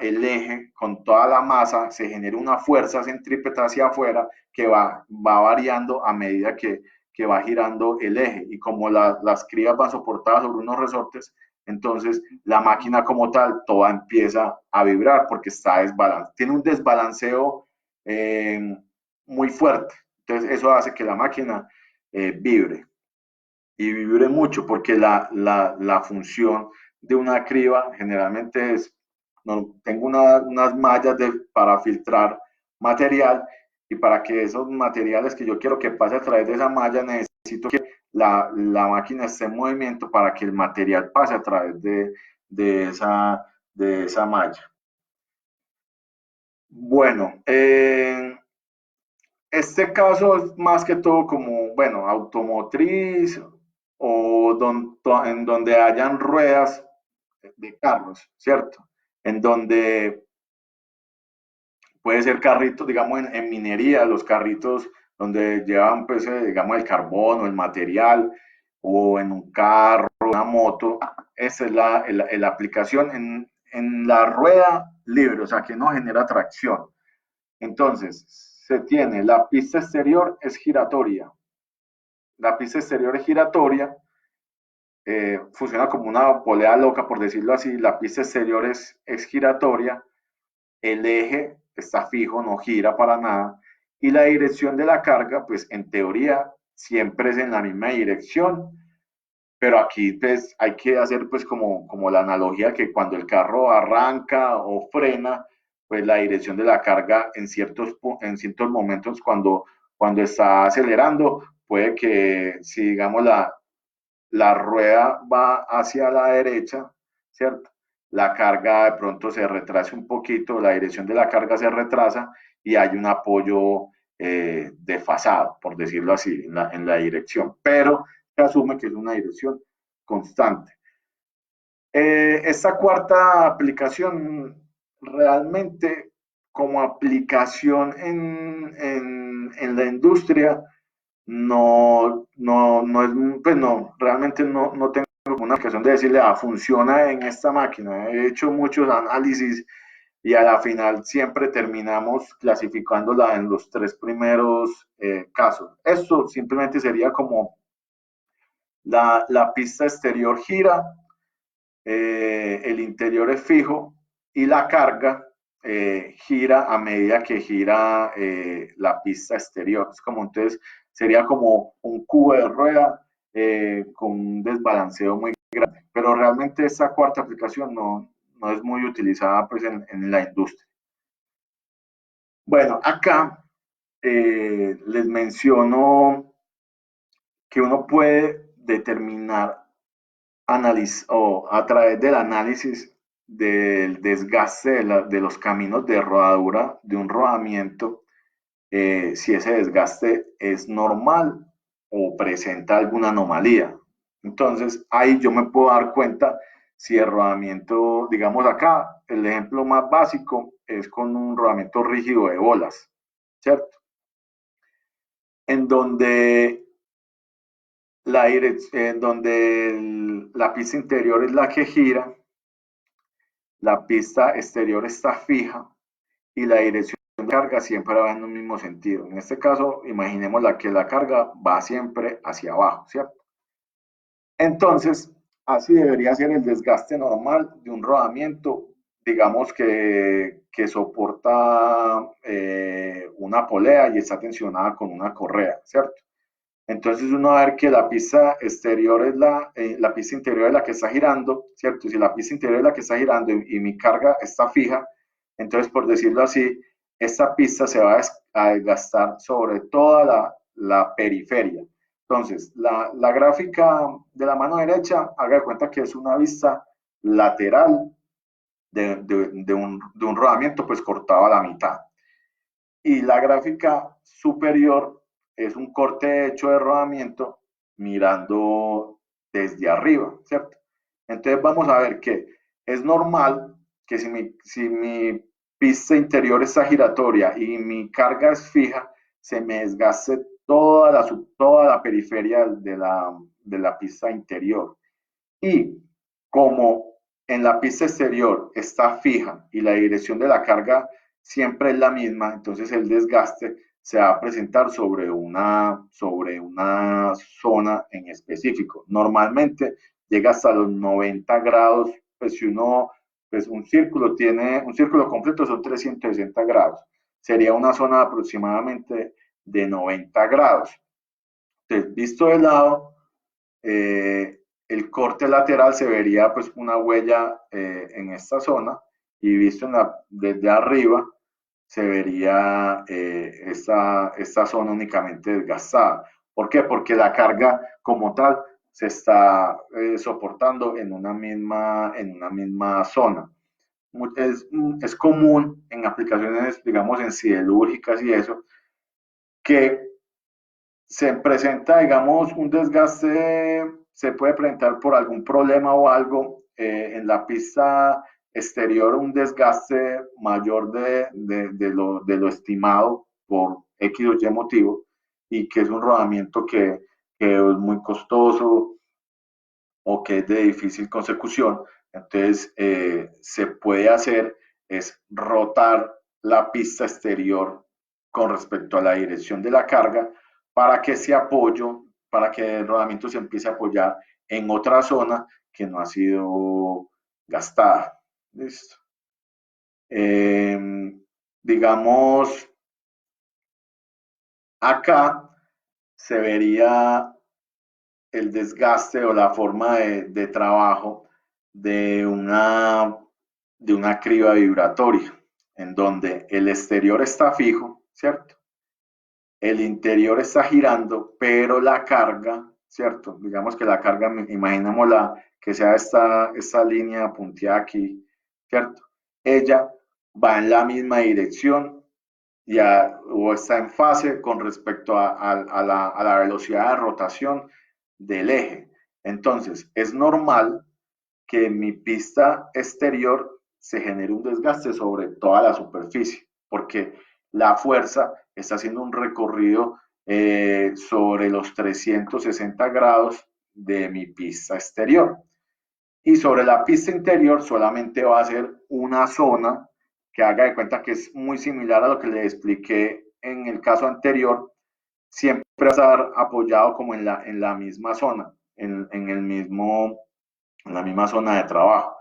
el eje con toda la masa, se genera una fuerza centrípeta hacia afuera que va variando a medida que va girando el eje. Y como las crías van soportadas sobre unos resortes, entonces la máquina como tal, toda empieza a vibrar porque está desbalanceada. Tiene un desbalanceo muy fuerte. Entonces eso hace que la máquina vibre y vibre mucho porque la función de una criba generalmente es, no, tengo unas mallas para filtrar material y para que esos materiales que yo quiero que pase a través de esa malla necesito que la máquina esté en movimiento para que el material pase a través de, esa, de esa malla. Bueno, Este caso es más que todo como, bueno, automotriz o en donde hayan ruedas de carros, ¿cierto? En donde puede ser carritos, digamos, en minería, los carritos donde llevan, pues, digamos, el carbón o el material, o en un carro, una moto. Esa es la aplicación en la rueda libre, o sea, que no genera tracción. Entonces, se tiene la pista exterior es giratoria. La pista exterior es giratoria, funciona como una polea loca, por decirlo así. La pista exterior es giratoria, el eje está fijo, no gira para nada, y la dirección de la carga, pues en teoría siempre es en la misma dirección, pero aquí pues hay que hacer pues como la analogía que cuando el carro arranca o frena, pues la dirección de la carga en ciertos momentos cuando está acelerando, puede que si digamos la rueda va hacia la derecha, ¿cierto? La carga de pronto se retrasa un poquito, la dirección de la carga se retrasa y hay un apoyo desfasado, por decirlo así, en la dirección, pero se asume que es una dirección constante. Esta cuarta aplicación realmente como aplicación en la industria no es, pues no, realmente no tengo una ocasión de decirle, funciona en esta máquina. He hecho muchos análisis y a la final siempre terminamos clasificándola en los tres primeros casos. Esto simplemente sería como la pista exterior gira, el interior es fijo y la carga gira a medida que gira la pista exterior. Es como entonces sería como un cubo de rueda con un desbalanceo muy grande. Pero realmente esta cuarta aplicación no es muy utilizada pues, en la industria. Bueno, acá les menciono que uno puede determinar o a través del análisis del desgaste de los caminos de rodadura de un rodamiento, si ese desgaste es normal o presenta alguna anomalía. Entonces, ahí yo me puedo dar cuenta si el rodamiento, digamos acá, el ejemplo más básico es con un rodamiento rígido de bolas, ¿cierto? En donde la pista interior es la que gira, la pista exterior está fija y la dirección de carga siempre va en un mismo sentido. En este caso, imaginemos que la carga va siempre hacia abajo, ¿cierto? Entonces, así debería ser el desgaste normal de un rodamiento, digamos que soporta una polea y está tensionada con una correa, ¿cierto? Entonces uno va a ver que la pista exterior es la pista interior es la que está girando, ¿cierto? Si la pista interior es la que está girando y mi carga está fija, entonces por decirlo así, esta pista se va a desgastar sobre toda la periferia. Entonces, la gráfica de la mano derecha, haga de cuenta que es una vista lateral de un rodamiento pues cortado a la mitad. Y la gráfica superior es un corte hecho de rodamiento mirando desde arriba, ¿cierto? Entonces vamos a ver que es normal que si mi pista interior está giratoria y mi carga es fija, se me desgaste toda la periferia de la pista interior. Y como en la pista exterior está fija y la dirección de la carga siempre es la misma, entonces el desgaste se va a presentar sobre una zona en específico. Normalmente llega hasta los 90 grados, pues si uno, pues un círculo completo son 360 grados. Sería una zona aproximadamente de 90 grados. Entonces, visto de lado, el corte lateral se vería pues una huella en esta zona y visto desde arriba se vería esta zona únicamente desgastada. ¿Por qué? Porque la carga como tal se está soportando en una misma zona. Es común en aplicaciones, digamos, en siderúrgicas y eso, que se presenta, digamos, un desgaste, se puede presentar por algún problema o algo en la pista exterior, un desgaste mayor de lo estimado por X o Y motivo, y que es un rodamiento que es muy costoso o que es de difícil consecución. Entonces, se puede hacer es rotar la pista exterior con respecto a la dirección de la carga para que ese apoyo, para que el rodamiento se empiece a apoyar en otra zona que no ha sido gastada. ¿Listo? Eh, digamos, acá se vería el desgaste o la forma de trabajo de de una criba vibratoria, en donde el exterior está fijo, ¿cierto? El interior está girando, pero la carga, ¿cierto? Digamos que la carga, imaginémosla que sea esta línea punteada aquí, ¿cierto? Ella va en la misma dirección o está en fase con respecto a la velocidad de rotación del eje. Entonces, es normal que en mi pista exterior se genere un desgaste sobre toda la superficie, porque la fuerza está haciendo un recorrido sobre los 360 grados de mi pista exterior. Y sobre la pista interior solamente va a ser una zona que haga de cuenta que es muy similar a lo que le expliqué en el caso anterior, siempre va a estar apoyado como en la misma zona, en la misma zona de trabajo.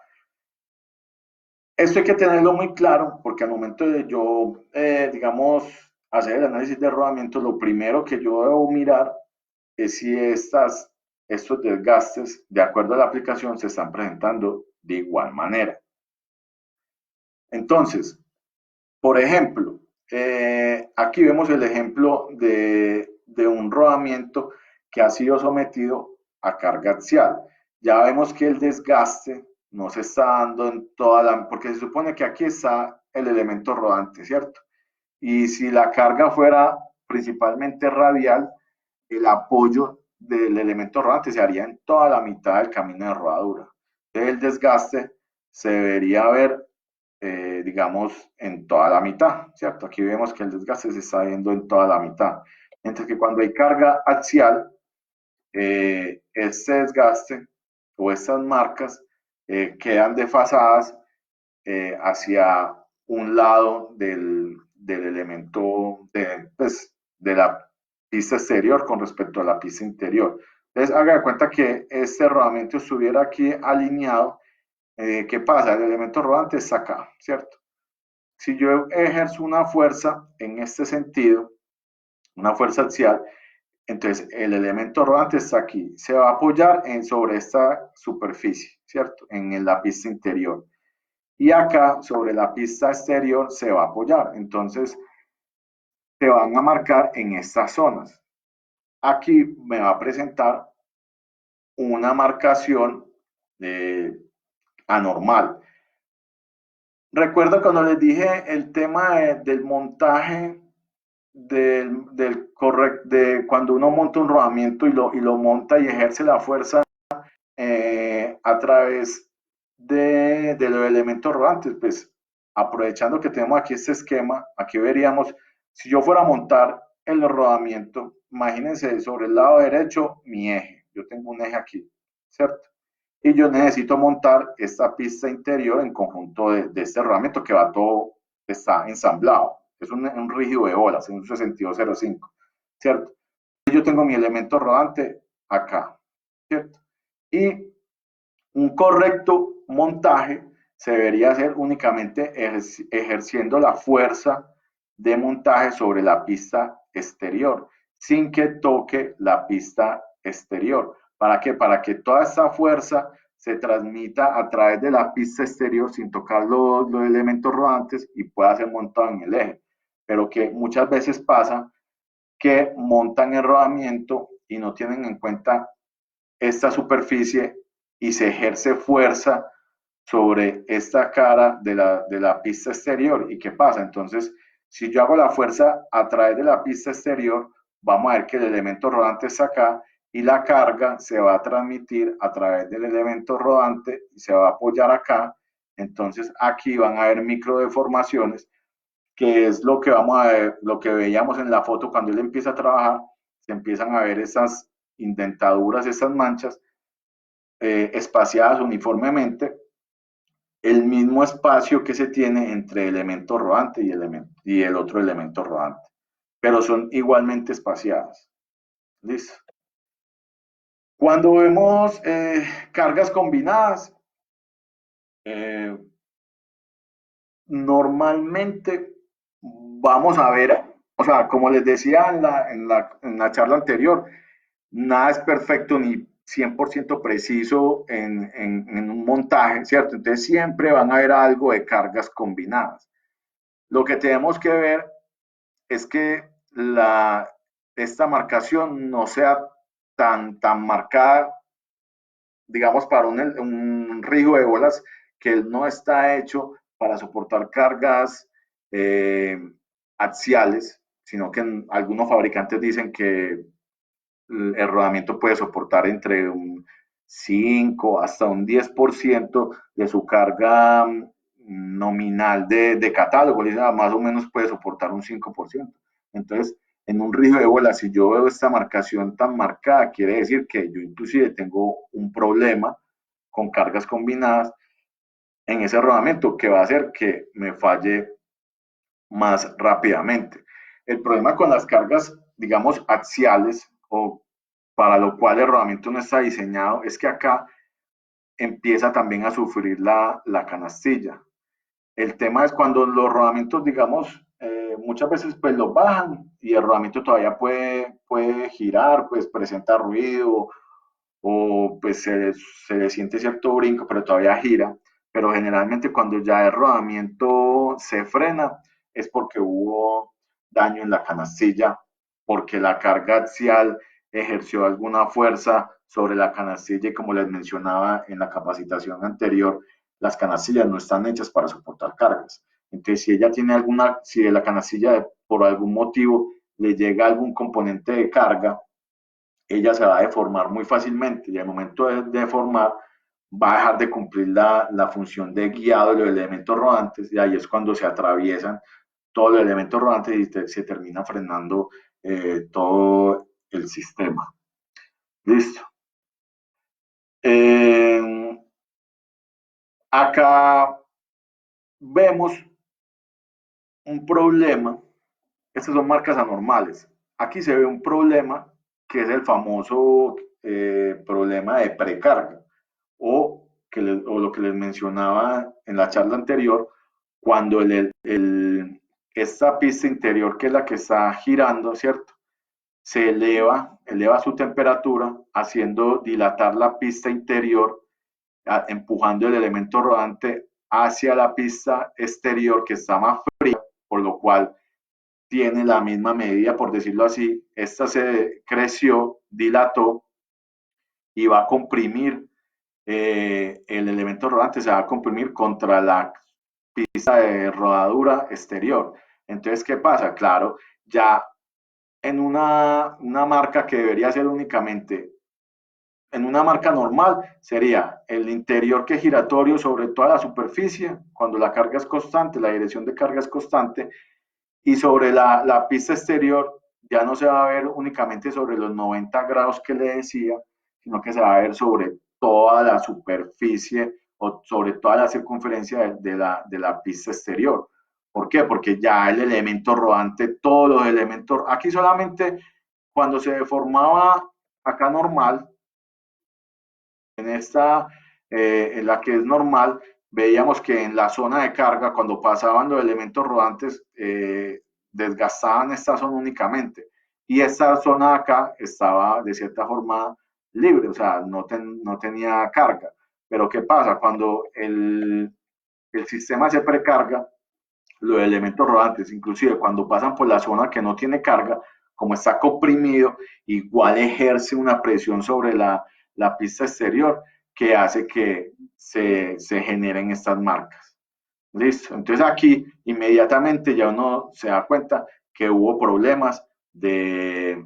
Esto hay que tenerlo muy claro porque al momento de yo, digamos, hacer el análisis de rodamiento, lo primero que yo debo mirar es si estos desgastes, de acuerdo a la aplicación, se están presentando de igual manera. Entonces, por ejemplo, aquí vemos el ejemplo de un rodamiento que ha sido sometido a carga axial. Ya vemos que el desgaste no se está dando en toda la, porque se supone que aquí está el elemento rodante, ¿cierto? Y si la carga fuera principalmente radial, el apoyo del elemento rodante se haría en toda la mitad del camino de rodadura. Entonces el desgaste se debería ver, digamos, en toda la mitad, ¿cierto? Aquí vemos que el desgaste se está viendo en toda la mitad. Mientras que cuando hay carga axial, este desgaste o estas marcas quedan desfasadas hacia un lado del elemento pues, de la pista exterior con respecto a la pista interior. Entonces, haga de cuenta que este rodamiento estuviera aquí alineado. ¿Qué pasa? El elemento rodante está acá, ¿cierto? Si yo ejerzo una fuerza en este sentido, una fuerza axial, entonces el elemento rodante está aquí, se va a apoyar sobre esta superficie, ¿cierto? En la pista interior. Y acá, sobre la pista exterior, se va a apoyar. Entonces, se van a marcar en estas zonas. Aquí me va a presentar una marcación anormal. Recuerdo cuando les dije el tema del montaje de cuando uno monta un rodamiento y lo monta y ejerce la fuerza a través de los elementos rodantes, pues aprovechando que tenemos aquí este esquema, aquí veríamos, si yo fuera a montar el rodamiento, imagínense sobre el lado derecho mi eje, yo tengo un eje aquí, ¿cierto? Y yo necesito montar esta pista interior en conjunto de este rodamiento que va todo, está ensamblado, es un rígido de bolas, en un 6205, ¿cierto? Yo tengo mi elemento rodante acá, ¿cierto? Y un correcto montaje se debería hacer únicamente ejerciendo la fuerza de montaje sobre la pista exterior, sin que toque la pista exterior. ¿Para qué? Para que toda esa fuerza se transmita a través de la pista exterior sin tocar los elementos rodantes y pueda ser montado en el eje. Pero que muchas veces pasa que montan el rodamiento y no tienen en cuenta esta superficie y se ejerce fuerza sobre esta cara de la pista exterior. ¿Y qué pasa? Entonces Si yo hago la fuerza a través de la pista exterior, vamos a ver que el elemento rodante está acá y la carga se va a transmitir a través del elemento rodante y se va a apoyar acá. Entonces aquí van a haber micro deformaciones, que es lo que vamos a ver, lo que veíamos en la foto cuando él empieza a trabajar, se empiezan a ver esas indentaduras, esas manchas espaciadas uniformemente, el mismo espacio que se tiene entre elemento rodante y el otro elemento rodante, pero son igualmente espaciadas. ¿Listo? Cuando vemos cargas combinadas, eh, normalmente vamos a ver, o sea, como les decía en la charla anterior, nada es perfecto ni 100% preciso en un montaje, ¿cierto? Entonces siempre van a haber algo de cargas combinadas. Lo que tenemos que ver es que esta marcación no sea tan marcada, digamos, para un rijo de bolas que no está hecho para soportar cargas eh, axiales, sino que algunos fabricantes dicen que el rodamiento puede soportar entre un 5 hasta un 10% de su carga nominal de catálogo, más o menos puede soportar un 5%. Entonces, en un rijo de bola, si yo veo esta marcación tan marcada, quiere decir que yo inclusive tengo un problema con cargas combinadas en ese rodamiento que va a hacer que me falle más rápidamente. El problema con las cargas, digamos, axiales o para lo cual el rodamiento no está diseñado es que acá empieza también a sufrir la canastilla. El tema es cuando los rodamientos, digamos, muchas veces pues los bajan y el rodamiento todavía puede girar, pues presenta ruido o pues se le siente cierto brinco, pero todavía gira. Pero generalmente cuando ya el rodamiento se frena es porque hubo daño en la canastilla, porque la carga axial ejerció alguna fuerza sobre la canastilla y como les mencionaba en la capacitación anterior, las canastillas no están hechas para soportar cargas. Entonces, si ella tiene alguna, si de la canastilla por algún motivo le llega algún componente de carga, ella se va a deformar muy fácilmente y al momento de deformar va a dejar de cumplir la función de guiado de los elementos rodantes y ahí es cuando se atraviesan todos los elementos rodantes y se termina frenando todo el sistema. Listo. Eh, acá vemos un problema. Estas son marcas anormales. Aquí se ve un problema que es el famoso problema de precarga o lo que les mencionaba en la charla anterior, cuando esta pista interior, que es la que está girando, ¿cierto? Se eleva su temperatura, haciendo dilatar la pista interior, empujando el elemento rodante hacia la pista exterior que está más fría, por lo cual tiene la misma medida, por decirlo así. Esta se creció, dilató y va a comprimir el elemento rodante, se va a comprimir contra la pista de rodadura exterior. Entonces, ¿qué pasa? Claro, ya en una marca que debería ser únicamente, en una marca normal, sería el interior que es giratorio sobre toda la superficie, cuando la carga es constante, la dirección de carga es constante, y sobre la pista exterior ya no se va a ver únicamente sobre los 90 grados que le decía, sino que se va a ver sobre toda la superficie o sobre toda la circunferencia de la pista exterior. ¿Por qué? Porque ya el elemento rodante, todos los elementos, aquí solamente cuando se deformaba acá normal, en esta, en la que es normal, veíamos que en la zona de carga, cuando pasaban los elementos rodantes, desgastaban esta zona únicamente. Y esta zona de acá estaba de cierta forma libre, o sea, no tenía carga. Pero ¿qué pasa? Cuando el sistema se precarga, los elementos rodantes, inclusive cuando pasan por la zona que no tiene carga, como está comprimido, igual ejerce una presión sobre la pista exterior que hace que se generen estas marcas. Listo. Entonces aquí inmediatamente ya uno se da cuenta que hubo problemas de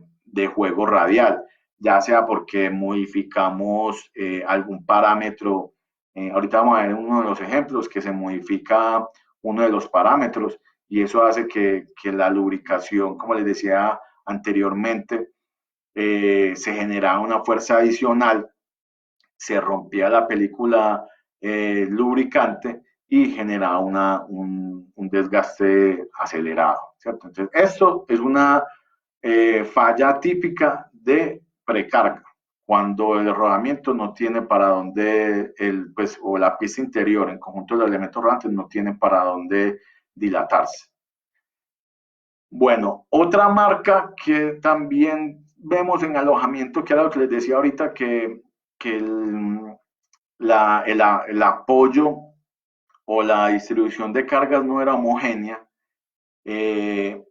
juego radial, ya sea porque modificamos algún parámetro. Ahorita vamos a ver uno de los ejemplos que se modifica uno de los parámetros y eso hace que la lubricación, como les decía anteriormente, se generaba una fuerza adicional, se rompía la película lubricante y generaba un desgaste acelerado, ¿cierto? Entonces, esto es una falla típica de precarga, cuando el rodamiento no tiene para dónde, pues, o la pista interior en conjunto de los elementos rodantes no tiene para dónde dilatarse. Bueno, otra marca que también vemos en alojamiento, que era lo que les decía ahorita, que el apoyo o la distribución de cargas no era homogénea, eh,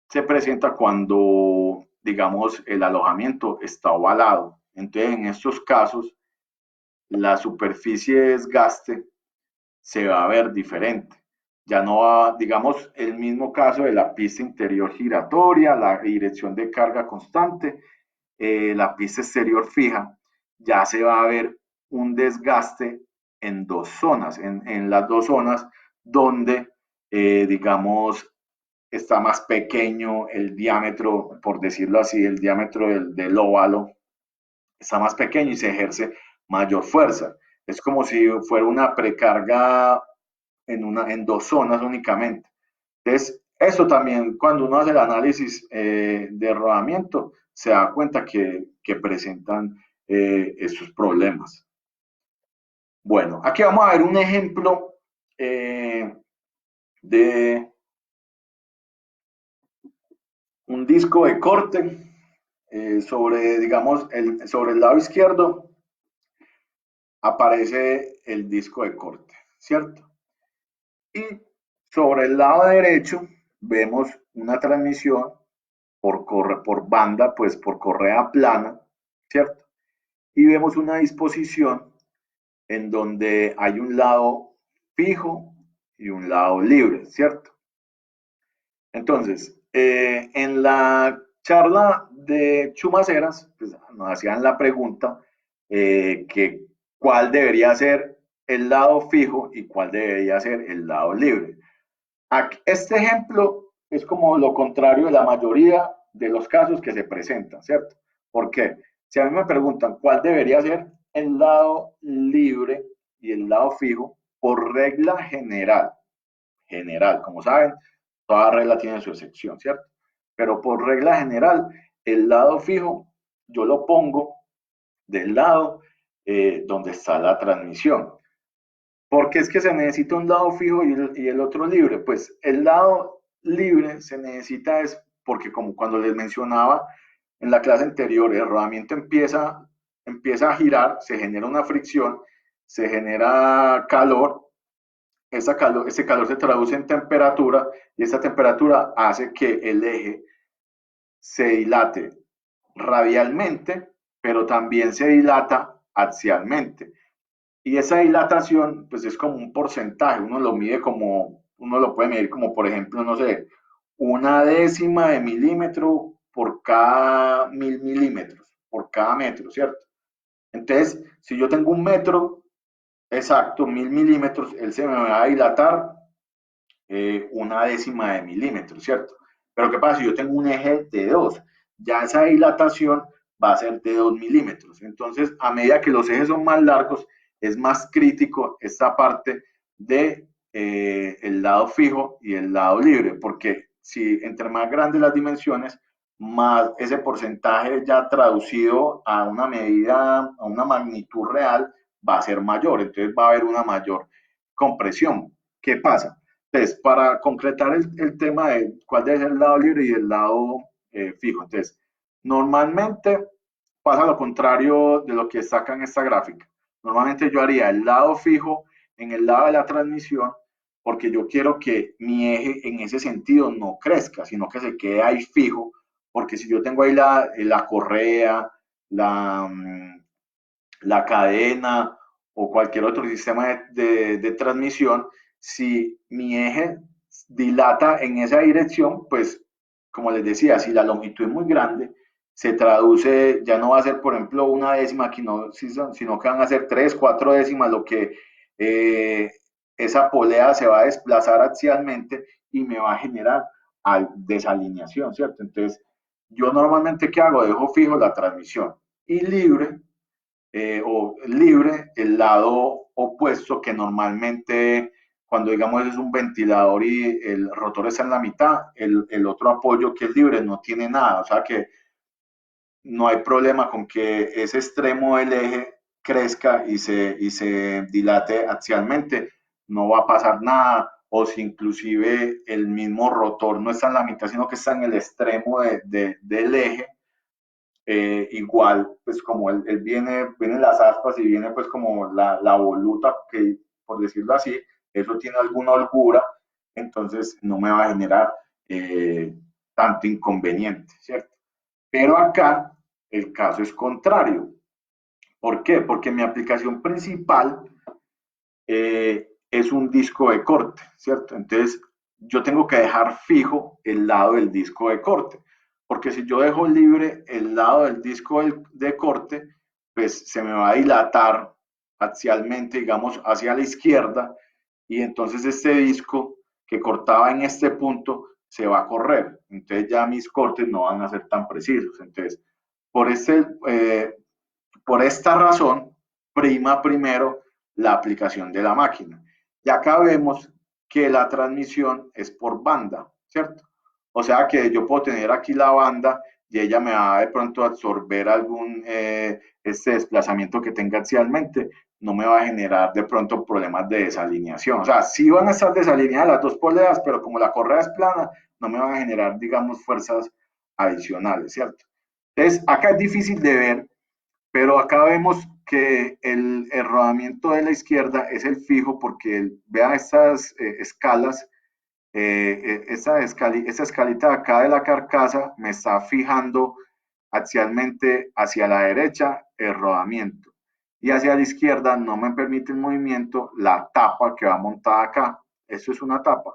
se presenta cuando, digamos, el alojamiento está ovalado. Entonces, en estos casos, la superficie de desgaste se va a ver diferente. Ya no va, digamos, el mismo caso de la pista interior giratoria, la dirección de carga constante, la pista exterior fija, ya se va a ver un desgaste en dos zonas, en las dos zonas donde, digamos, está más pequeño el diámetro, por decirlo así, el diámetro del óvalo está más pequeño y se ejerce mayor fuerza. Es como si fuera una precarga en dos zonas únicamente. Entonces, eso también, cuando uno hace el análisis de rodamiento, se da cuenta que presentan esos problemas. Bueno, aquí vamos a ver un ejemplo de un disco de corte sobre, digamos, sobre el lado izquierdo aparece el disco de corte, ¿cierto? Y sobre el lado derecho vemos una transmisión por banda, pues por correa plana, ¿cierto? Y vemos una disposición en donde hay un lado fijo y un lado libre, ¿cierto? Entonces, en la charla de Chumaceras, pues, nos hacían la pregunta que cuál debería ser el lado fijo y cuál debería ser el lado libre. Este ejemplo es como lo contrario de la mayoría de los casos que se presentan, ¿cierto? ¿Por qué? Si a mí me preguntan cuál debería ser el lado libre y el lado fijo, por regla general, como saben, toda regla tiene su excepción, ¿cierto? Pero por regla general, el lado fijo yo lo pongo del lado donde está la transmisión. ¿Por qué es que se necesita un lado fijo y el otro libre? Pues el lado libre se necesita es porque como cuando les mencionaba en la clase anterior, el rodamiento empieza a girar, se genera una fricción, se genera calor, ese calor se traduce en temperatura y esa temperatura hace que el eje se dilate radialmente, pero también se dilata axialmente. Y esa dilatación, pues es como un porcentaje, uno lo puede medir como, por ejemplo, no sé, una décima de milímetro por cada 1000 milímetros, por cada metro, ¿cierto? Entonces, si yo tengo un metro exacto, 1000 milímetros, él se me va a dilatar una décima de milímetro, ¿cierto? Pero ¿qué pasa si yo tengo un eje de 2? Ya esa dilatación va a ser de 2 milímetros. Entonces, a medida que los ejes son más largos, es más crítico esta parte de el lado fijo y el lado libre, porque si entre más grandes las dimensiones, más ese porcentaje ya traducido a una medida, a una magnitud real, va a ser mayor. Entonces va a haber una mayor compresión. ¿Qué pasa? Entonces, para concretar tema de cuál debe ser el lado libre y el lado fijo. Entonces, normalmente pasa lo contrario de lo que está acá en esta gráfica. Normalmente yo haría el lado fijo en el lado de la transmisión porque yo quiero que mi eje en ese sentido no crezca, sino que se quede ahí fijo, porque si yo tengo ahí la correa, la, la cadena o cualquier otro sistema de transmisión, si mi eje dilata en esa dirección, pues como les decía, si la longitud es muy grande, se traduce, ya no va a ser, por ejemplo, una décima, sino que van a ser 3, 4 décimas, lo que eh, esa polea se va a desplazar axialmente y me va a generar desalineación, ¿cierto? Entonces, yo normalmente, ¿qué hago? Dejo fijo la transmisión y libre el lado opuesto, que normalmente cuando digamos es un ventilador y el rotor está en la mitad, el otro apoyo que es libre no tiene nada, o sea que no hay problema con que ese extremo del eje crezca y se dilate axialmente, no va a pasar nada, o si inclusive el mismo rotor no está en la mitad, sino que está en el extremo del eje, igual, pues como él viene las aspas y viene pues como la voluta, que por decirlo así, eso tiene alguna holgura, entonces no me va a generar tanto inconveniente, ¿cierto? Pero acá el caso es contrario. ¿Por qué? Porque mi aplicación principal es un disco de corte, ¿cierto? Entonces, yo tengo que dejar fijo el lado del disco de corte, porque si yo dejo libre el lado del disco de corte, pues se me va a dilatar axialmente, digamos, hacia la izquierda, y entonces este disco que cortaba en este punto se va a correr. Entonces ya mis cortes no van a ser tan precisos. Entonces, por, este, por esta razón, prima primero la aplicación de la máquina. Y acá vemos que la transmisión es por banda, ¿cierto? O sea que yo puedo tener aquí la banda y ella me va de pronto a absorber algún este desplazamiento que tenga axialmente, no me va a generar de pronto problemas de desalineación. O sea, sí van a estar desalineadas las dos poleas, pero como la correa es plana, no me van a generar, digamos, fuerzas adicionales, ¿cierto? Entonces, acá es difícil de ver, pero acá vemos que el rodamiento de la izquierda es el fijo porque vea estas escalas, esa escalita de acá de la carcasa me está fijando axialmente hacia la derecha el rodamiento y hacia la izquierda no me permite el movimiento la tapa que va montada acá. Eso es una tapa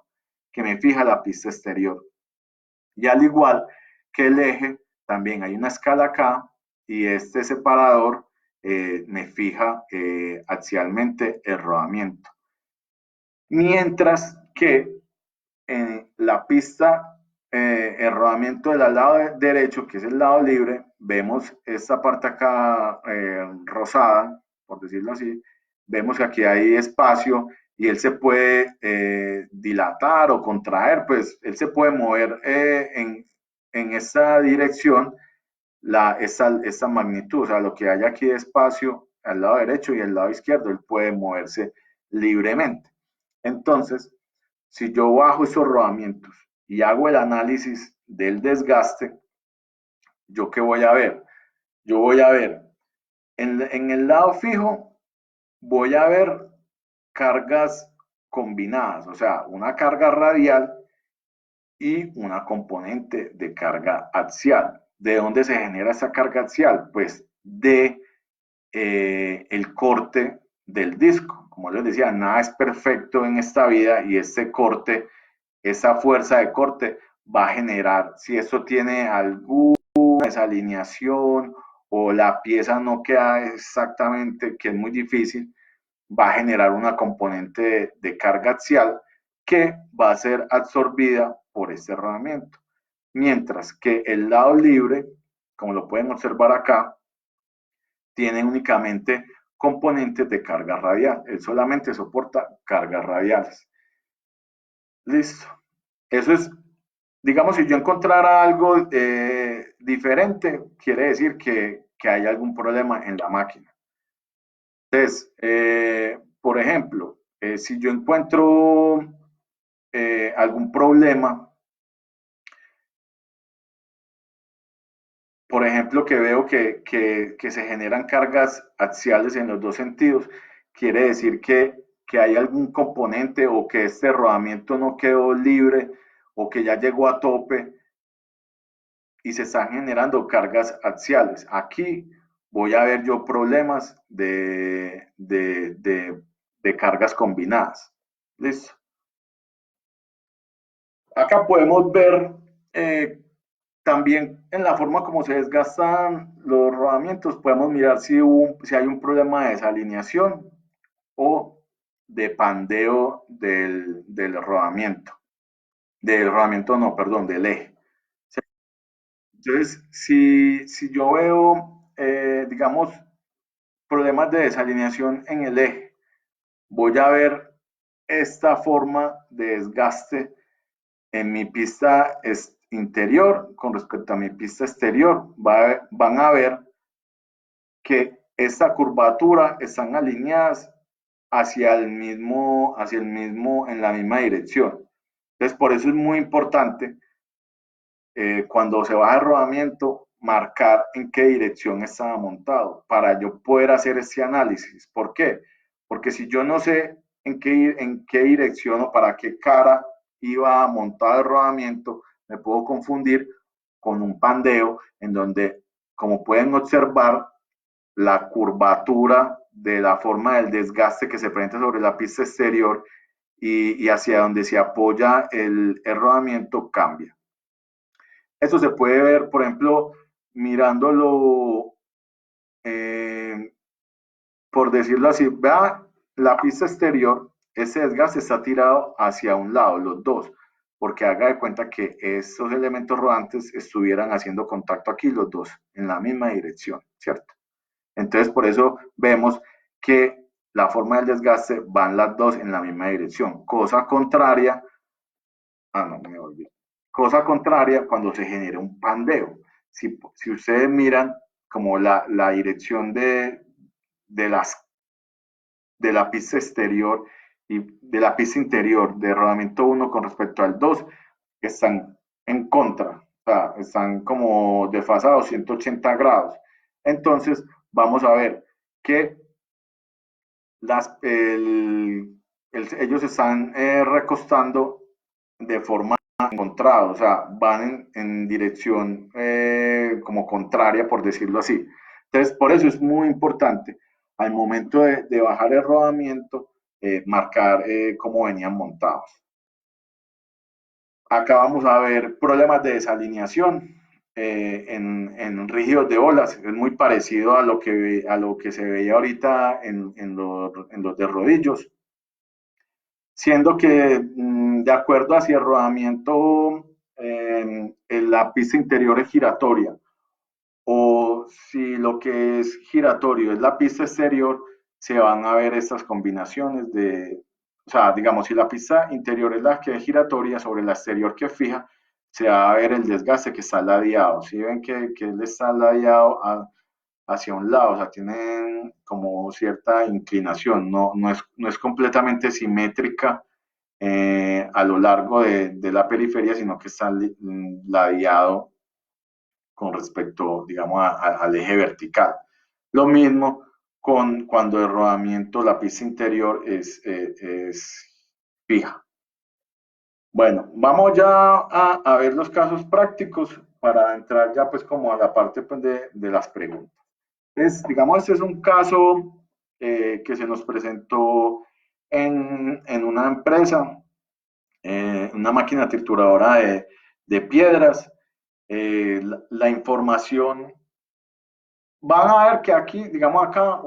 que me fija la pista exterior. Y al igual que el eje, también hay una escala acá y este separador me fija axialmente el rodamiento. Mientras que en la pista, el rodamiento del lado derecho, que es el lado libre, vemos esta parte acá rosada, por decirlo así, vemos que aquí hay espacio y él se puede dilatar o contraer, pues él se puede mover en esa dirección, esa magnitud, o sea, lo que hay aquí de espacio al lado derecho y al lado izquierdo, él puede moverse libremente. Entonces, si yo bajo esos rodamientos y hago el análisis del desgaste, ¿yo qué voy a ver? Yo voy a ver, en el lado fijo, voy a ver cargas combinadas, o sea, una carga radial y una componente de carga axial. ¿De dónde se genera esa carga axial? Pues de el corte del disco. Como les decía, nada es perfecto en esta vida y este corte, esa fuerza de corte va a generar, si esto tiene alguna desalineación o la pieza no queda exactamente, que es muy difícil, va a generar una componente de carga axial que va a ser absorbida por este rodamiento. Mientras que el lado libre, como lo pueden observar acá, tiene únicamente componentes de carga radial. Él solamente soporta cargas radiales. Listo. Eso es, digamos, si yo encontrara algo diferente, quiere decir que hay algún problema en la máquina. Entonces, por ejemplo, si yo encuentro algún problema, por ejemplo, que veo que se generan cargas axiales en los dos sentidos, quiere decir que hay algún componente o que este rodamiento no quedó libre o que ya llegó a tope y se están generando cargas axiales. Aquí voy a ver yo problemas de cargas combinadas. Listo. Acá podemos ver también en la forma como se desgastan los rodamientos, podemos mirar si hay un problema de desalineación o de pandeo del rodamiento no, perdón, del eje. Entonces, si yo veo, digamos, problemas de desalineación en el eje, voy a ver esta forma de desgaste en mi pista interior con respecto a mi pista exterior. Van a ver que esta curvatura están alineadas en la misma dirección. Entonces, por eso es muy importante cuando se baja el rodamiento, marcar en qué dirección estaba montado para yo poder hacer ese análisis. ¿Por qué? Porque si yo no sé en qué dirección o para qué cara iba montado el rodamiento, me puedo confundir con un pandeo en donde, como pueden observar, la curvatura de la forma del desgaste que se presenta sobre la pista exterior y hacia donde se apoya el rodamiento cambia. Eso se puede ver, por ejemplo, mirándolo, eh, por decirlo así, vea la pista exterior, ese desgaste está tirado hacia un lado, los dos, porque haga de cuenta que esos elementos rodantes estuvieran haciendo contacto aquí los dos, en la misma dirección, ¿cierto? Entonces, por eso vemos que la forma del desgaste van las dos en la misma dirección, cosa contraria. No, me olvidé. Cosa contraria cuando se genera un pandeo. Si ustedes miran como la dirección de, las, de la pista exterior y de la pista interior de rodamiento 1 con respecto al 2, están en contra, o sea, están como desfasados 180 grados. Entonces, vamos a ver que las, ellos están recostando de forma encontrada, o sea, van en dirección como contraria, por decirlo así. Entonces, por eso es muy importante al momento de bajar el rodamiento, marcar cómo venían montados. Acá vamos a ver problemas de desalineación en rígidos de olas. Es muy parecido a lo que se veía ahorita en los de rodillos, siendo que de acuerdo hacia el rodamiento, la pista interior es giratoria, o si lo que es giratorio es la pista exterior, se van a ver estas combinaciones o sea, digamos, si la pista interior es la que es giratoria sobre la exterior que es fija, se va a ver el desgaste que está ladeado. Si ven que él está ladeado hacia un lado, o sea, tienen como cierta inclinación, no es completamente simétrica a lo largo de la periferia, sino que está ladeado con respecto, digamos, al eje vertical. Lo mismo cuando el rodamiento, la pista interior es fija. Bueno, vamos ya a ver los casos prácticos para entrar ya pues como a la parte pues, de las preguntas. Digamos, este es un caso que se nos presentó en una empresa, una máquina trituradora de piedras. La información, van a ver que aquí, digamos acá,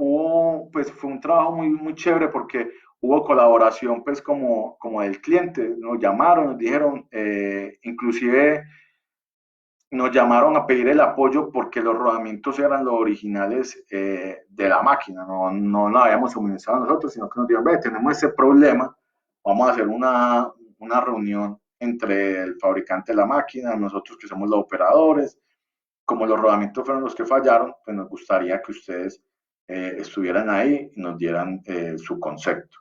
pues fue un trabajo muy chévere porque hubo colaboración pues como del cliente, nos llamaron, nos dijeron, inclusive nos llamaron a pedir el apoyo porque los rodamientos eran los originales de la máquina, no la habíamos suministrado nosotros, sino que nos dijeron, ve, tenemos ese problema, vamos a hacer una reunión entre el fabricante de la máquina, nosotros que somos los operadores, como los rodamientos fueron los que fallaron, pues nos gustaría que ustedes estuvieran ahí y nos dieran su concepto.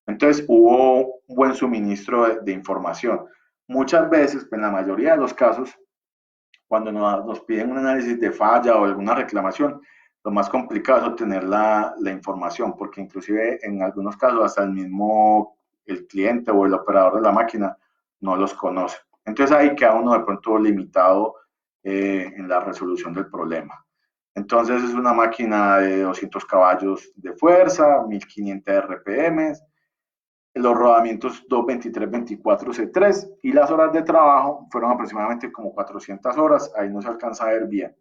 Entonces hubo un buen suministro de información. Muchas veces, pues en la mayoría de los casos, cuando nos piden un análisis de falla o alguna reclamación, lo más complicado es obtener la información, porque inclusive en algunos casos hasta el cliente o el operador de la máquina no los conoce. Entonces ahí queda uno de pronto limitado en la resolución del problema. Entonces es una máquina de 200 caballos de fuerza, 1500 RPM, los rodamientos 223-24C3 y las horas de trabajo fueron aproximadamente como 400 horas, ahí no se alcanza a ver bien.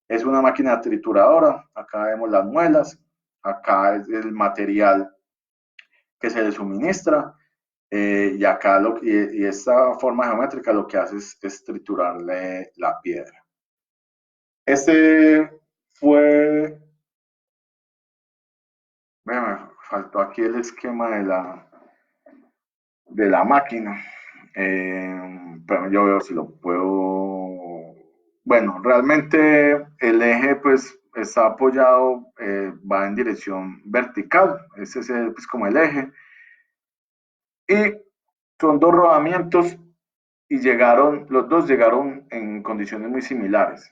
Es una máquina trituradora, acá vemos las muelas, acá es el material que se le suministra y acá y esta forma geométrica lo que hace es triturarle la piedra. Este fue, me faltó aquí el esquema de la máquina. Pero yo veo si lo puedo. Bueno, realmente el eje pues está apoyado, va en dirección vertical, ese es pues, como el eje. Y son dos rodamientos y los dos llegaron en condiciones muy similares.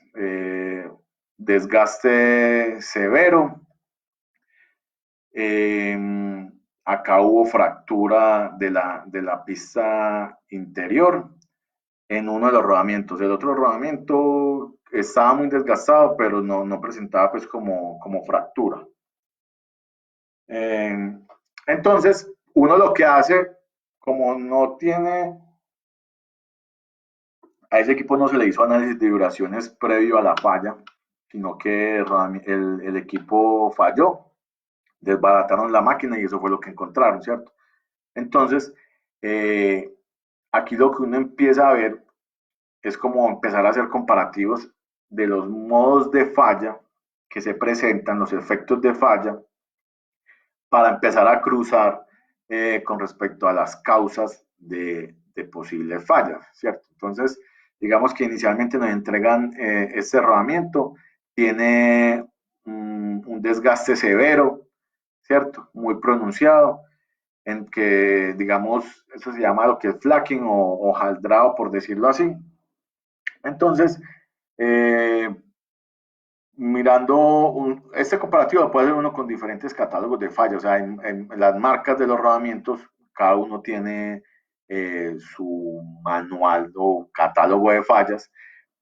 Desgaste severo. Eh, Acá hubo fractura de la pista interior en uno de los rodamientos. El otro rodamiento estaba muy desgastado, pero no presentaba pues como fractura. Eh, entonces, uno lo que hace, como no tiene, a ese equipo no se le hizo análisis de vibraciones previo a la falla, sino que el equipo falló, desbarataron la máquina y eso fue lo que encontraron, ¿cierto? Entonces, eh, aquí lo que uno empieza a ver es como empezar a hacer comparativos de los modos de falla que se presentan, los efectos de falla, para empezar a cruzar con respecto a las causas de posibles fallas, ¿cierto? Entonces, digamos que inicialmente nos entregan este rodamiento, tiene un desgaste severo, ¿cierto? Muy pronunciado, en que, digamos, eso se llama lo que es flaking o jaldrado, por decirlo así. Entonces, eh, mirando este comparativo puede ser uno con diferentes catálogos de fallas, o sea, en las marcas de los rodamientos, cada uno tiene su manual o catálogo de fallas,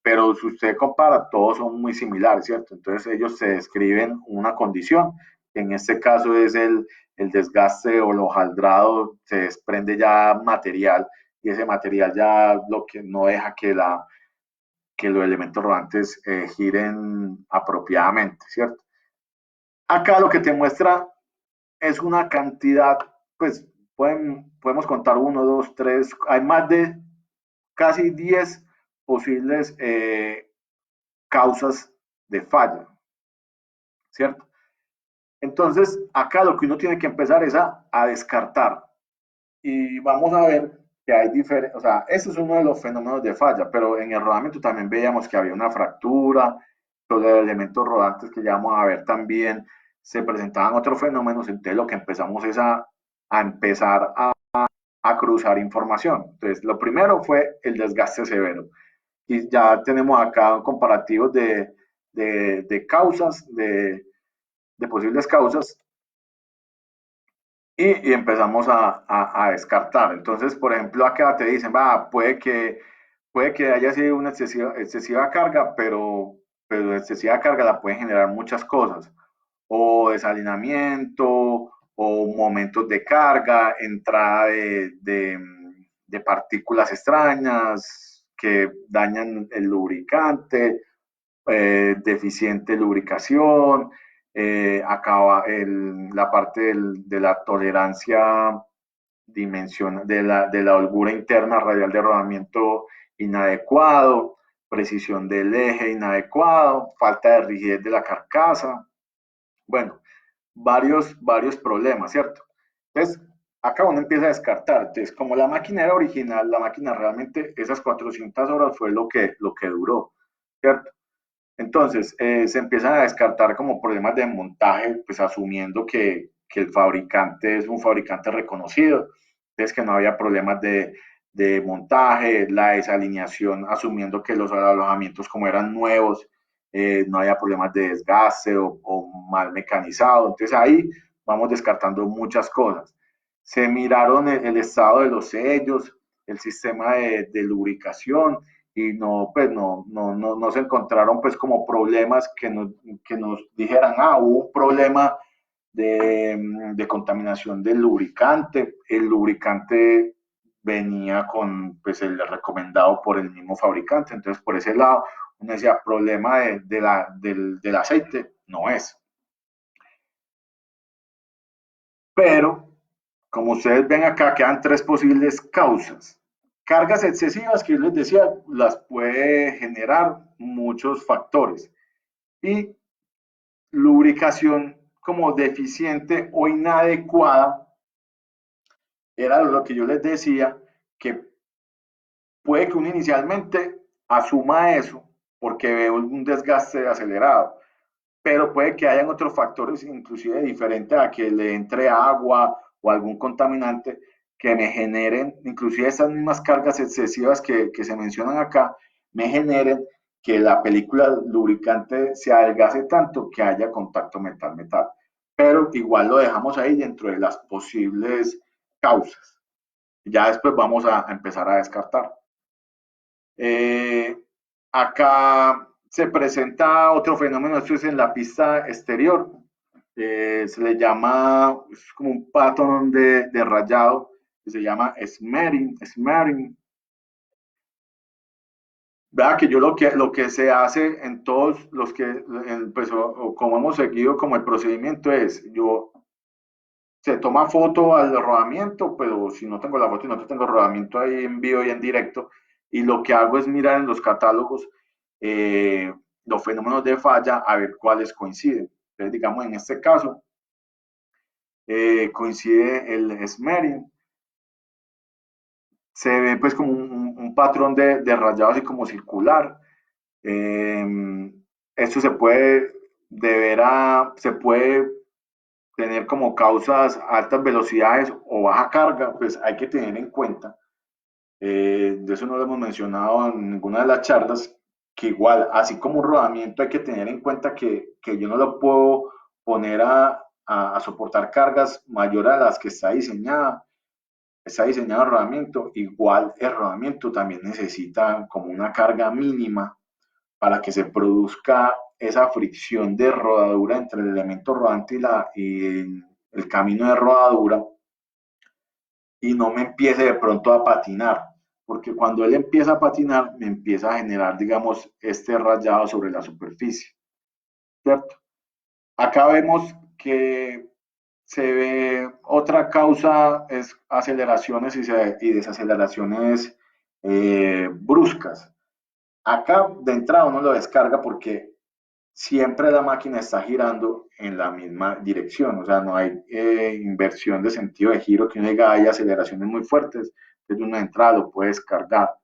pero si usted compara, todos son muy similares, ¿cierto? Entonces ellos se describen una condición, que en este caso es el desgaste o lo jaldrado, se desprende ya material, y ese material ya lo que no deja que los elementos rodantes giren apropiadamente, ¿cierto? Acá lo que te muestra es una cantidad, pues podemos contar uno, dos, tres, hay más de casi 10 posibles causas de falla, ¿cierto? Entonces, acá lo que uno tiene que empezar es a descartar y vamos a ver que hay diferentes, o sea, ese es uno de los fenómenos de falla, pero en el rodamiento también veíamos que había una fractura, los elementos rodantes que ya vamos a ver también se presentaban otros fenómenos, entonces lo que empezamos es a empezar a cruzar información. Entonces, lo primero fue el desgaste severo y ya tenemos acá comparativos de causas, de posibles causas y empezamos a descartar. Entonces, por ejemplo, acá te dicen, va, puede que haya sido una excesiva carga, pero excesiva carga la pueden generar muchas cosas, o desalineamiento, o momentos de carga, entrada de partículas extrañas que dañan el lubricante, deficiente lubricación, acaba la parte de la tolerancia de la holgura interna radial de rodamiento inadecuado, precisión del eje inadecuado, falta de rigidez de la carcasa, bueno, varios problemas, ¿cierto? Entonces, acá uno empieza a descartar. Entonces, como la máquina era original, la máquina realmente, esas 400 horas fue lo que duró, ¿cierto? Entonces, se empiezan a descartar como problemas de montaje, pues asumiendo que el fabricante es un fabricante reconocido, entonces que no había problemas de montaje, la desalineación, asumiendo que los alojamientos como eran nuevos, no había problemas de desgaste o mal mecanizado, entonces ahí vamos descartando muchas cosas. Se miraron el estado de los sellos, el sistema de lubricación, y no, pues no se encontraron pues como problemas que nos dijeran, hubo un problema de contaminación del lubricante. El lubricante venía con pues, el recomendado por el mismo fabricante, entonces por ese lado uno decía, problema del aceite no es. Pero, como ustedes ven acá, quedan tres posibles causas. Cargas excesivas, que yo les decía, las puede generar muchos factores. Y lubricación como deficiente o inadecuada, era lo que yo les decía, que puede que uno inicialmente asuma eso porque ve un desgaste acelerado, pero puede que hayan otros factores inclusive diferentes a que le entre agua o algún contaminante que me generen, inclusive esas mismas cargas excesivas que se mencionan acá, me generen que la película lubricante se adelgace tanto que haya contacto metal-metal. Pero igual lo dejamos ahí dentro de las posibles causas. Ya después vamos a empezar a descartar. Eh, Acá se presenta otro fenómeno, esto es en la pista exterior, se le llama, es como un patrón de rayado, que se llama smearing. Vea que yo lo que se hace en todos los que, pues, o como hemos seguido como el procedimiento es, yo se toma foto al rodamiento, pero si no tengo la foto y no tengo el rodamiento ahí en vivo y en directo, y lo que hago es mirar en los catálogos eh, los fenómenos de falla a ver cuáles coinciden. Entonces, digamos, en este caso, coincide el smearing, se ve pues como un patrón de rayado así como circular. Esto se puede deber a, se puede tener como causas altas velocidades o baja carga, pues hay que tener en cuenta, de eso no lo hemos mencionado en ninguna de las charlas, que igual, así como un rodamiento, hay que tener en cuenta que yo no lo puedo poner a soportar cargas mayores a las que está diseñado el rodamiento, igual el rodamiento también necesita como una carga mínima para que se produzca esa fricción de rodadura entre el elemento rodante y el camino de rodadura y no me empiece de pronto a patinar, porque cuando él empieza a patinar me empieza a generar, digamos, este rayado sobre la superficie, ¿cierto? Acá vemos que se ve otra causa es aceleraciones y desaceleraciones bruscas. Acá de entrada uno lo descarga porque siempre la máquina está girando en la misma dirección, o sea, no hay inversión de sentido de giro que uno diga hay aceleraciones muy fuertes, desde una entrada lo puede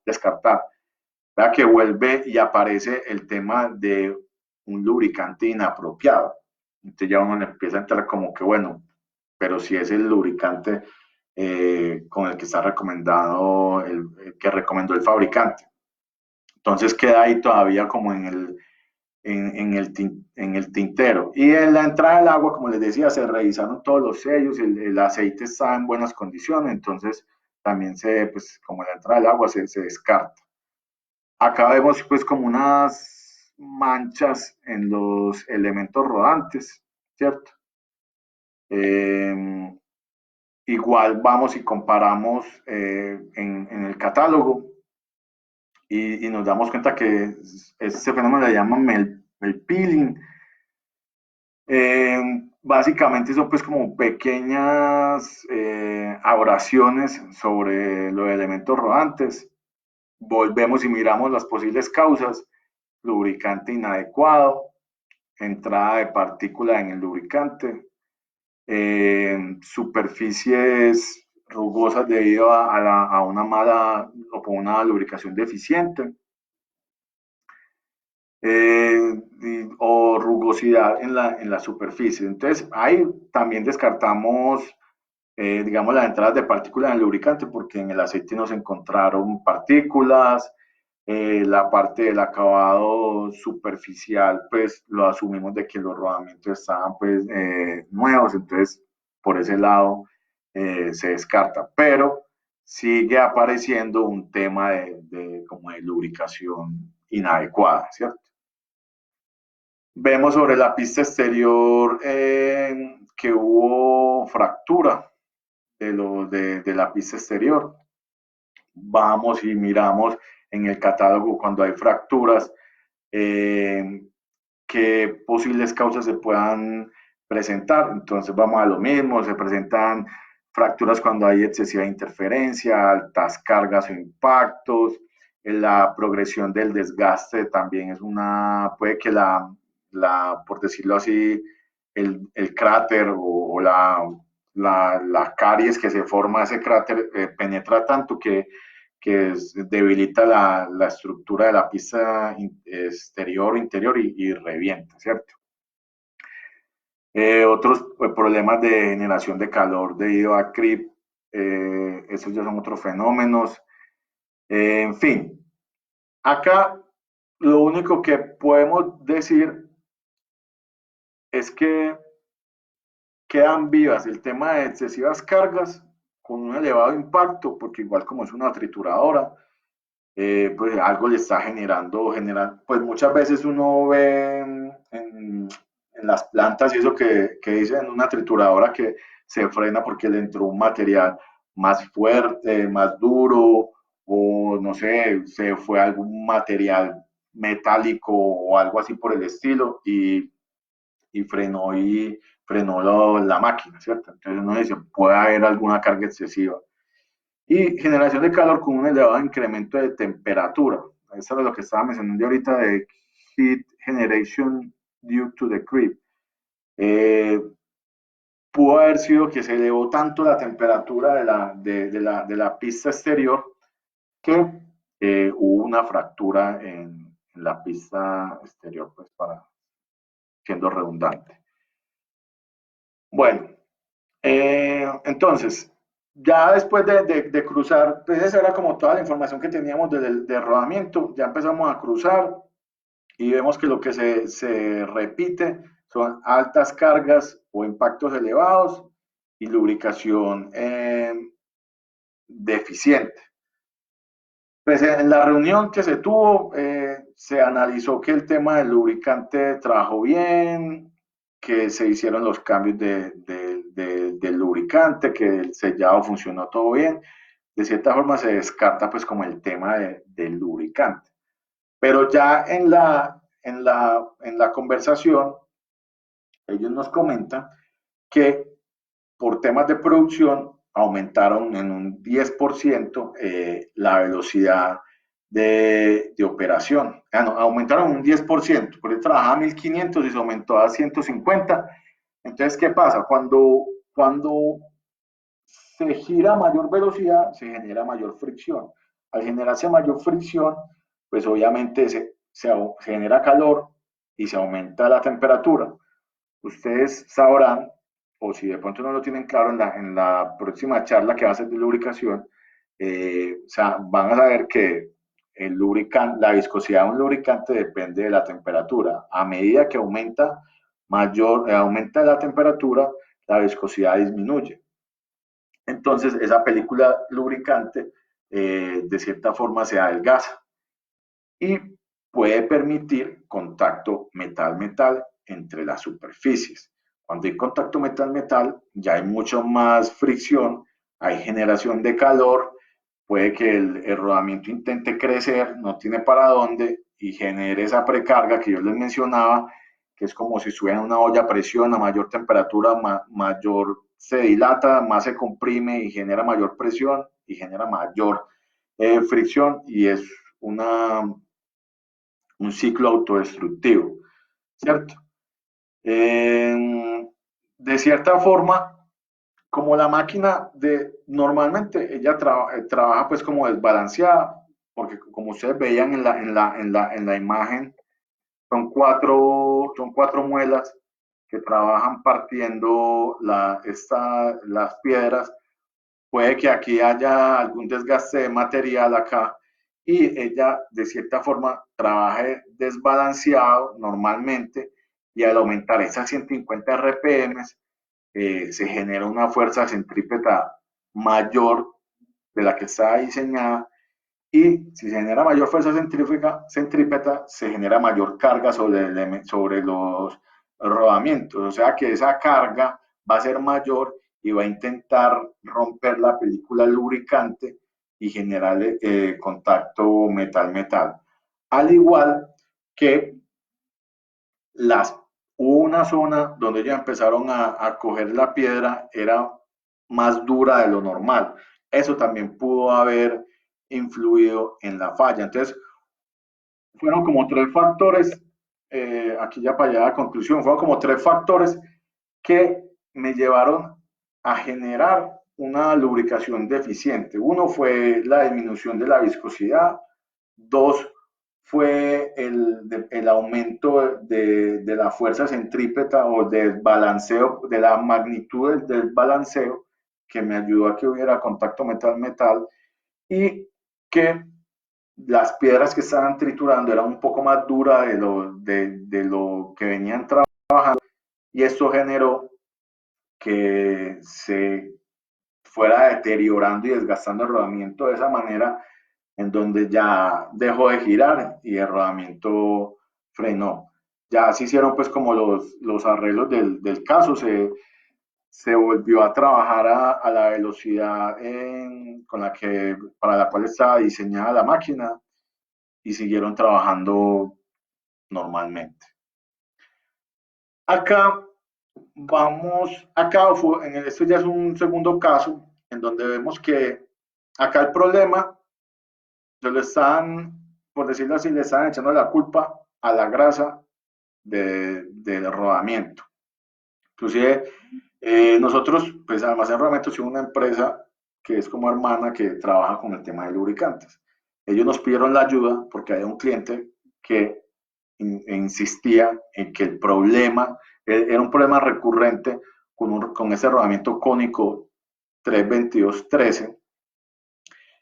descartar. Vea que vuelve y aparece el tema de un lubricante inapropiado. Entonces ya uno le empieza a entrar como que, bueno, pero si es el lubricante con el que está recomendado, el que recomendó el fabricante. Entonces queda ahí todavía como en el tintero. Y en la entrada del agua, como les decía, se revisaron todos los sellos, el aceite está en buenas condiciones, entonces también pues como en la entrada del agua se descarta. Acá vemos pues como unas manchas en los elementos rodantes, ¿cierto? Eh, Igual vamos y comparamos en el catálogo y nos damos cuenta que este fenómeno le llaman el peeling. Básicamente son pues como pequeñas abrasiones sobre los elementos rodantes. Volvemos y miramos las posibles causas: lubricante inadecuado, entrada de partícula en el lubricante, superficies rugosas debido a una mala o por una lubricación deficiente, o rugosidad en la superficie. Entonces, ahí también descartamos, digamos, las entradas de partículas en el lubricante, porque en el aceite nos encontraron partículas, la parte del acabado superficial, pues lo asumimos de que los rodamientos estaban pues nuevos, entonces por ese lado se descarta, pero sigue apareciendo un tema como de lubricación inadecuada, ¿cierto? Vemos sobre la pista exterior que hubo fractura de la pista exterior. Vamos y miramos en el catálogo cuando hay fracturas, eh, qué posibles causas se puedan presentar. Entonces vamos a lo mismo, se presentan fracturas cuando hay excesiva interferencia, altas cargas o impactos, la progresión del desgaste también es puede que por decirlo así, el cráter o la caries que se forma ese cráter penetra tanto que debilita la estructura de la pista exterior o interior y revienta, ¿cierto? Otros problemas de generación de calor debido a creep, esos ya son otros fenómenos. En fin, acá lo único que podemos decir es que quedan vivas el tema de excesivas cargas con un elevado impacto, porque igual como es una trituradora, pues algo le está pues muchas veces uno ve en las plantas y eso que dicen una trituradora que se frena porque le entró un material más fuerte, más duro, o no sé, se fue algún material metálico o algo así por el estilo y frenó la máquina, ¿cierto? Entonces uno dice, puede haber alguna carga excesiva y generación de calor con un elevado incremento de temperatura. Eso es lo que estaba mencionando ahorita de heat generation due to the creep. Eh, Pudo haber sido que se elevó tanto la temperatura de la pista exterior que hubo una fractura en la pista exterior, pues para siendo redundante. Bueno, entonces, ya después de cruzar, pues esa era como toda la información que teníamos de rodamiento, ya empezamos a cruzar y vemos que lo que se repite son altas cargas o impactos elevados y lubricación deficiente. Pues en la reunión que se tuvo, se analizó que el tema del lubricante trabajó bien, que se hicieron los cambios del lubricante, que el sellado funcionó todo bien. De cierta forma se descarta pues como el tema del lubricante. Pero ya en la conversación, ellos nos comentan que por temas de producción aumentaron en un 10% la velocidad de operación. No, aumentaron un 10%, porque trabajaba a 1500 y se aumentó a 150. Entonces, ¿qué pasa? Cuando se gira a mayor velocidad, se genera mayor fricción. Al generarse mayor fricción, pues obviamente se genera calor y se aumenta la temperatura. Ustedes sabrán, o si de pronto no lo tienen claro en la próxima charla que va a ser de lubricación, o sea, van a saber que el lubricante, la viscosidad de un lubricante depende de la temperatura. A medida que aumenta la temperatura, la viscosidad disminuye. Entonces, esa película lubricante, de cierta forma, se adelgaza y puede permitir contacto metal-metal entre las superficies. Cuando hay contacto metal-metal, ya hay mucho más fricción, hay generación de calor, puede que el rodamiento intente crecer, no tiene para dónde y genere esa precarga que yo les mencionaba, que es como si estuviera en una olla a presión, a mayor temperatura, mayor se dilata, más se comprime y genera mayor presión y genera mayor fricción y es un ciclo autodestructivo, ¿cierto? De cierta forma, como la máquina normalmente ella trabaja pues como desbalanceada, porque como ustedes veían en la imagen, son cuatro muelas que trabajan partiendo las piedras. Puede que aquí haya algún desgaste de material acá y ella de cierta forma trabaje desbalanceado normalmente y al aumentar esas 150 RPM se genera una fuerza centrípeta mayor de la que está diseñada y si se genera mayor fuerza centrípeta, se genera mayor carga sobre los rodamientos, o sea que esa carga va a ser mayor y va a intentar romper la película lubricante y generar contacto metal-metal. Al igual que las, hubo una zona donde ya empezaron a coger la piedra, era más dura de lo normal. Eso también pudo haber influido en la falla. Entonces, fueron como tres factores, aquí ya para llegar a conclusión, fueron como tres factores que me llevaron a generar una lubricación deficiente. Uno fue la disminución de la viscosidad, dos fue el aumento de la fuerza centrípeta o del balanceo, de la magnitud del balanceo, que me ayudó a que hubiera contacto metal-metal y que las piedras que estaban triturando eran un poco más duras de lo que venían trabajando y esto generó que se fuera deteriorando y desgastando el rodamiento de esa manera en donde ya dejó de girar y el rodamiento frenó. Ya se hicieron pues como los arreglos del caso, se volvió a trabajar a la velocidad con la que, para la cual estaba diseñada la máquina y siguieron trabajando normalmente. Acá esto ya es un segundo caso en donde vemos que acá el problema se lo están, por decirlo así, le están echando la culpa a la grasa del rodamiento. Inclusive nosotros, pues Almacén Rodamientos es una empresa que es como hermana que trabaja con el tema de lubricantes. Ellos nos pidieron la ayuda porque hay un cliente que insistía en que el problema era un problema recurrente con ese rodamiento cónico 322-13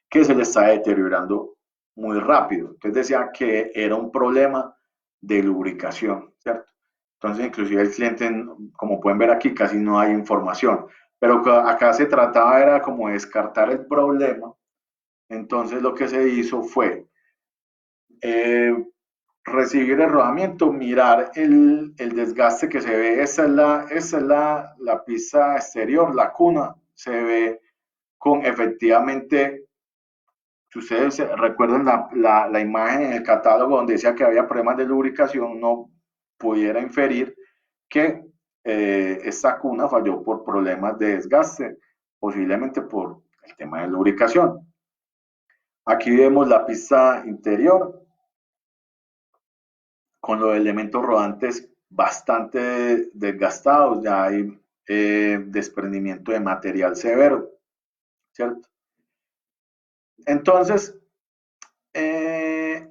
que se le está deteriorando muy rápido. Entonces decía que era un problema de lubricación, ¿cierto? Entonces, inclusive el cliente, como pueden ver aquí, casi no hay información. Pero acá se trataba era como descartar el problema. Entonces lo que se hizo fue eh, recibir el rodamiento, mirar el desgaste que se ve. Esa es la pista exterior, la cuna. Se ve con efectivamente, si ustedes recuerdan la imagen en el catálogo donde decía que había problemas de lubricación, no pudiera inferir que esta cuna falló por problemas de desgaste, posiblemente por el tema de lubricación. Aquí vemos la pista interior con los elementos rodantes bastante desgastados, ya hay desprendimiento de material severo, ¿cierto? Entonces, eh,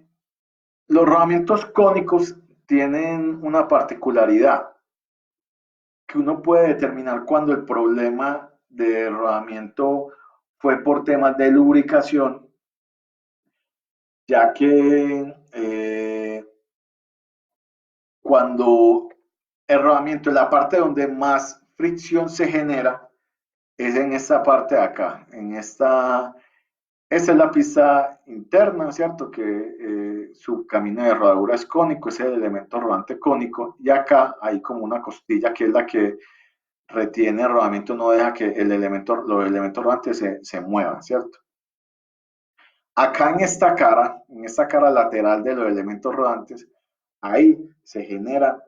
los rodamientos cónicos tienen una particularidad que uno puede determinar cuando el problema de rodamiento fue por temas de lubricación, ya que cuando el rodamiento es la parte donde más fricción se genera, es en esta parte de acá, esta es la pista interna, ¿cierto? Que su camino de rodadura es cónico, es el elemento rodante cónico, y acá hay como una costilla que es la que retiene el rodamiento, no deja que los elementos rodantes se muevan, ¿cierto? Acá en esta cara lateral de los elementos rodantes, ahí se genera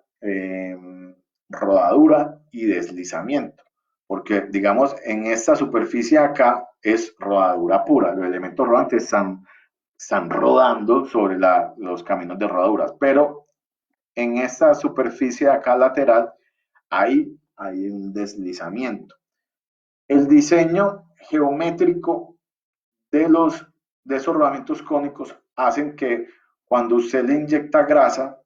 rodadura y deslizamiento, porque digamos en esta superficie acá es rodadura pura, los elementos rodantes están rodando sobre los caminos de rodaduras, pero en esta superficie acá lateral, ahí hay un deslizamiento. El diseño geométrico de, de esos rodamientos cónicos hacen que cuando usted le inyecta grasa,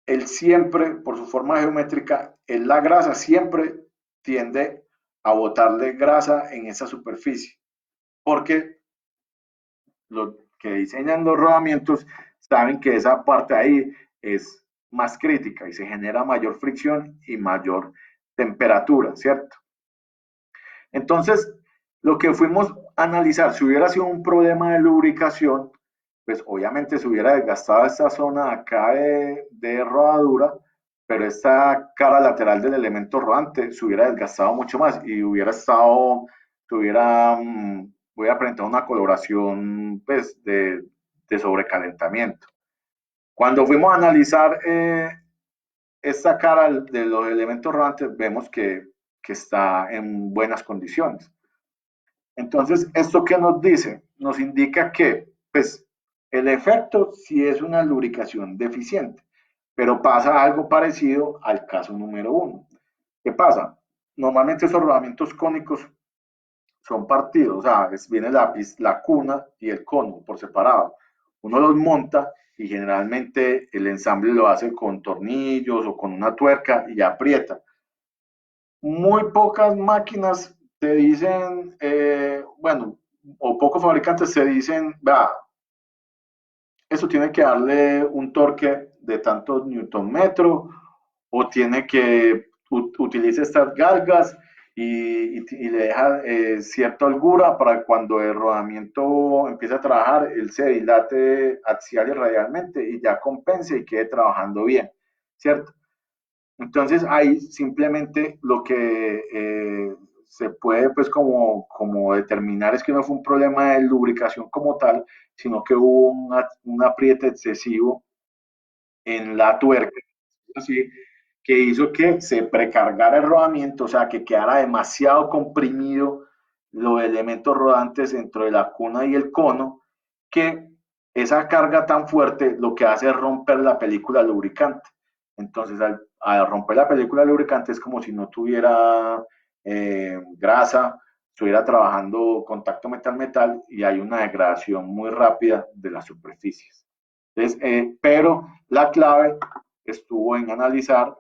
él siempre, por su forma geométrica, la grasa siempre tiende a botarle grasa en esa superficie, porque los que diseñan los rodamientos saben que esa parte ahí es más crítica y se genera mayor fricción y mayor temperatura, ¿cierto? Entonces, Lo que fuimos a analizar, si hubiera sido un problema de lubricación, pues obviamente se hubiera desgastado esta zona acá de rodadura, pero esta cara lateral del elemento rodante se hubiera desgastado mucho más y hubiera estado, hubiera presentado una coloración pues, de sobrecalentamiento. Cuando fuimos a analizar esta cara de los elementos rodantes, vemos que está en buenas condiciones. Entonces, ¿esto qué nos dice? Nos indica que, pues, el efecto sí es una lubricación deficiente, pero pasa algo parecido al caso número uno. ¿Qué pasa? Normalmente esos rodamientos cónicos son partidos, o sea, viene la cuna y el cono por separado. Uno los monta y generalmente el ensamble lo hace con tornillos o con una tuerca y aprieta. Muy pocas máquinas te dicen, bueno, o pocos fabricantes te dicen, va, eso tiene que darle un torque de tantos newton metro o tiene que utilice estas galgas y le deja cierta holgura para cuando el rodamiento empiece a trabajar, él se dilate axial y radialmente y ya compense y quede trabajando bien, ¿cierto? Entonces ahí simplemente lo que se puede pues como determinar es que no fue un problema de lubricación como tal, sino que hubo un apriete excesivo en la tuerca, así, que hizo que se precargara el rodamiento, o sea, que quedara demasiado comprimido los elementos rodantes dentro de la cuna y el cono, que esa carga tan fuerte lo que hace es romper la película lubricante. Entonces, al romper la película lubricante es como si no tuviera grasa, estuviera trabajando contacto metal-metal y hay una degradación muy rápida de las superficies. Entonces, pero la clave estuvo en analizar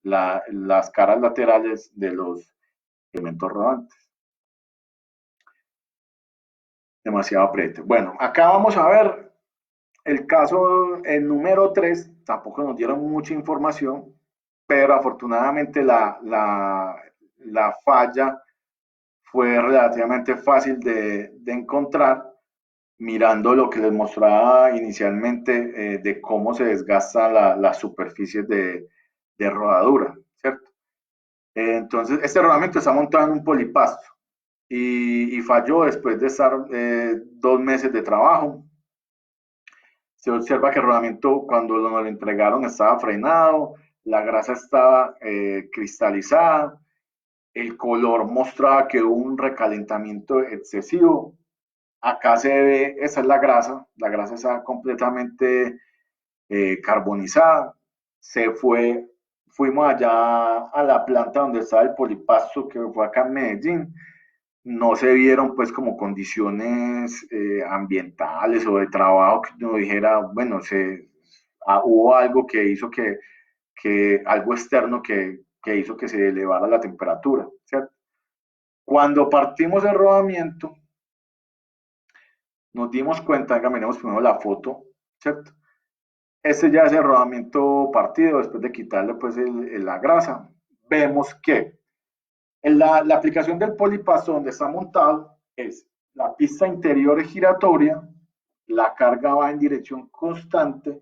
las caras laterales de los elementos rodantes. Demasiado apriete. Bueno, acá vamos a ver el caso, el número 3. Tampoco nos dieron mucha información, pero afortunadamente la falla fue relativamente fácil de encontrar mirando lo que les mostraba inicialmente de cómo se desgastan las superficies de rodadura, ¿cierto? Entonces, este rodamiento está montado en un polipasto y falló después de estar 2 meses de trabajo. Se observa que el rodamiento cuando lo entregaron estaba frenado, la grasa estaba cristalizada, el color mostraba que hubo un recalentamiento excesivo. Acá se ve, esa es la grasa está completamente carbonizada. Fuimos allá a la planta donde estaba el polipasto, que fue acá en Medellín. No se vieron pues como condiciones ambientales o de trabajo que uno dijera, bueno, hubo algo que hizo algo externo que hizo que se elevara la temperatura, ¿cierto? Cuando partimos el rodamiento, nos dimos cuenta, miremos primero la foto, ¿cierto? Este ya es el rodamiento partido, después de quitarle pues la grasa. Vemos que en la aplicación del polipasto donde está montado es la pista interior es giratoria, la carga va en dirección constante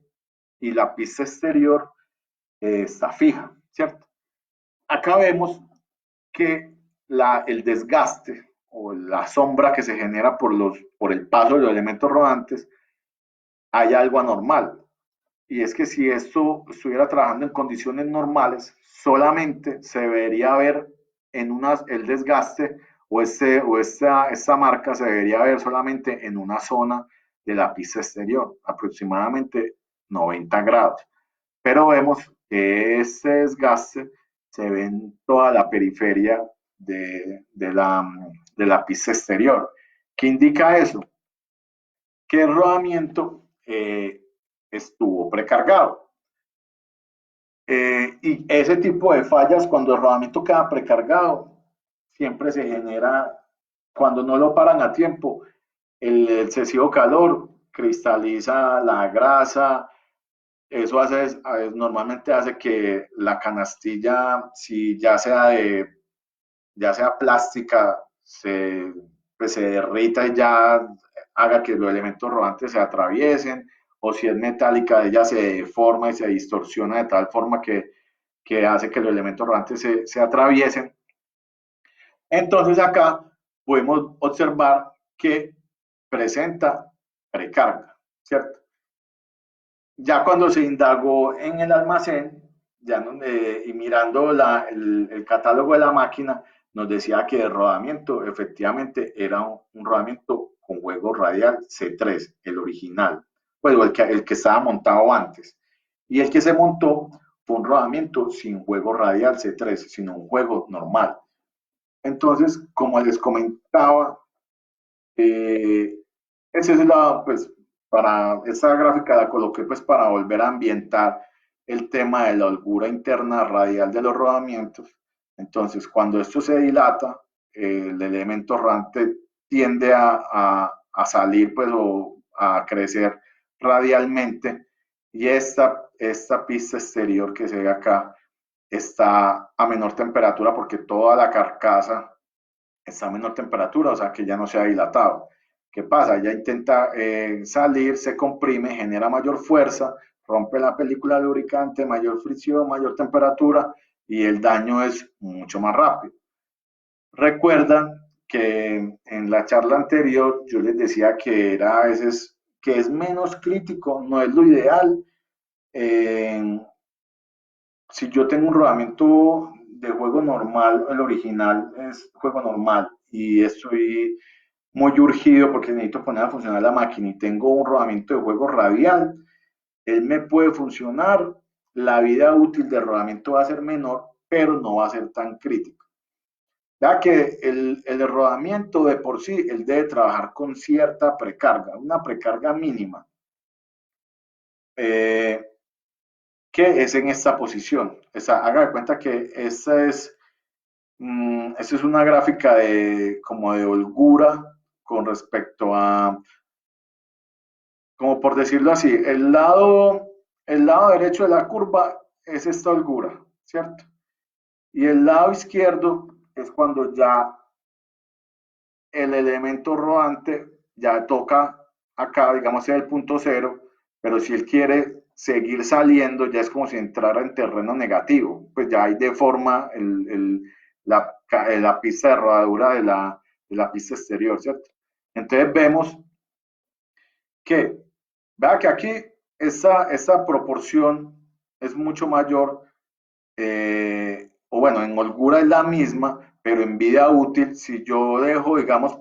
y la pista exterior está fija, ¿cierto? Acá vemos que el desgaste o la sombra que se genera por el paso de los elementos rodantes, hay algo anormal. Y es que si esto estuviera trabajando en condiciones normales, solamente se debería ver el desgaste esta marca se debería ver solamente en una zona de la pista exterior, aproximadamente 90 grados. Pero vemos que este desgaste se ve en toda la periferia de la pista exterior. ¿Qué indica eso? Que el rodamiento estuvo precargado. Y ese tipo de fallas, cuando el rodamiento queda precargado, siempre se genera, cuando no lo paran a tiempo, el excesivo calor cristaliza la grasa. Eso normalmente hace que la canastilla, si ya sea plástica, pues se derrita y ya haga que los elementos rodantes se atraviesen, o si es metálica, ella se deforma y se distorsiona de tal forma que hace que los elementos rodantes se atraviesen. Entonces acá podemos observar que presenta precarga, ¿cierto? Ya cuando se indagó en el almacén, y mirando el catálogo de la máquina, nos decía que el rodamiento efectivamente era un rodamiento con juego radial C3, el original, pues el que estaba montado antes. Y el que se montó fue un rodamiento sin juego radial C3, sino un juego normal. Entonces, como les comentaba, eh, esa es pues, para esa gráfica la coloqué pues para volver a ambientar el tema de la holgura interna radial de los rodamientos. Entonces, cuando esto se dilata, el elemento rodante tiende a salir pues o a crecer radialmente y esta pista exterior que se ve acá está a menor temperatura porque toda la carcasa está a menor temperatura, o sea que ya no se ha dilatado. ¿Qué pasa? Ya intenta salir, se comprime, genera mayor fuerza, rompe la película lubricante, mayor fricción, mayor temperatura y el daño es mucho más rápido. Recuerdan que en la charla anterior yo les decía que era a veces que es menos crítico, no es lo ideal. Eh, si yo tengo un rodamiento de juego normal, el original es juego normal y estoy muy urgido porque necesito poner a funcionar la máquina y tengo un rodamiento de juego radial, él me puede funcionar, la vida útil del rodamiento va a ser menor, pero no va a ser tan crítico. Ya que el rodamiento de por sí, él debe trabajar con cierta precarga, una precarga mínima, eh, que es en esta posición. Haga de cuenta que esta es una gráfica como de holgura con respecto a, como por decirlo así, el lado derecho de la curva es esta holgura, ¿cierto? Y el lado izquierdo es cuando ya el elemento rodante ya toca acá, digamos, en el punto cero, pero si él quiere seguir saliendo, ya es como si entrara en terreno negativo, pues ya hay deforma la pista de rodadura de la pista exterior, ¿cierto? Entonces vemos que, vea que aquí esa proporción es mucho mayor, o bueno, en holgura es la misma, pero en vida útil, si yo dejo, digamos,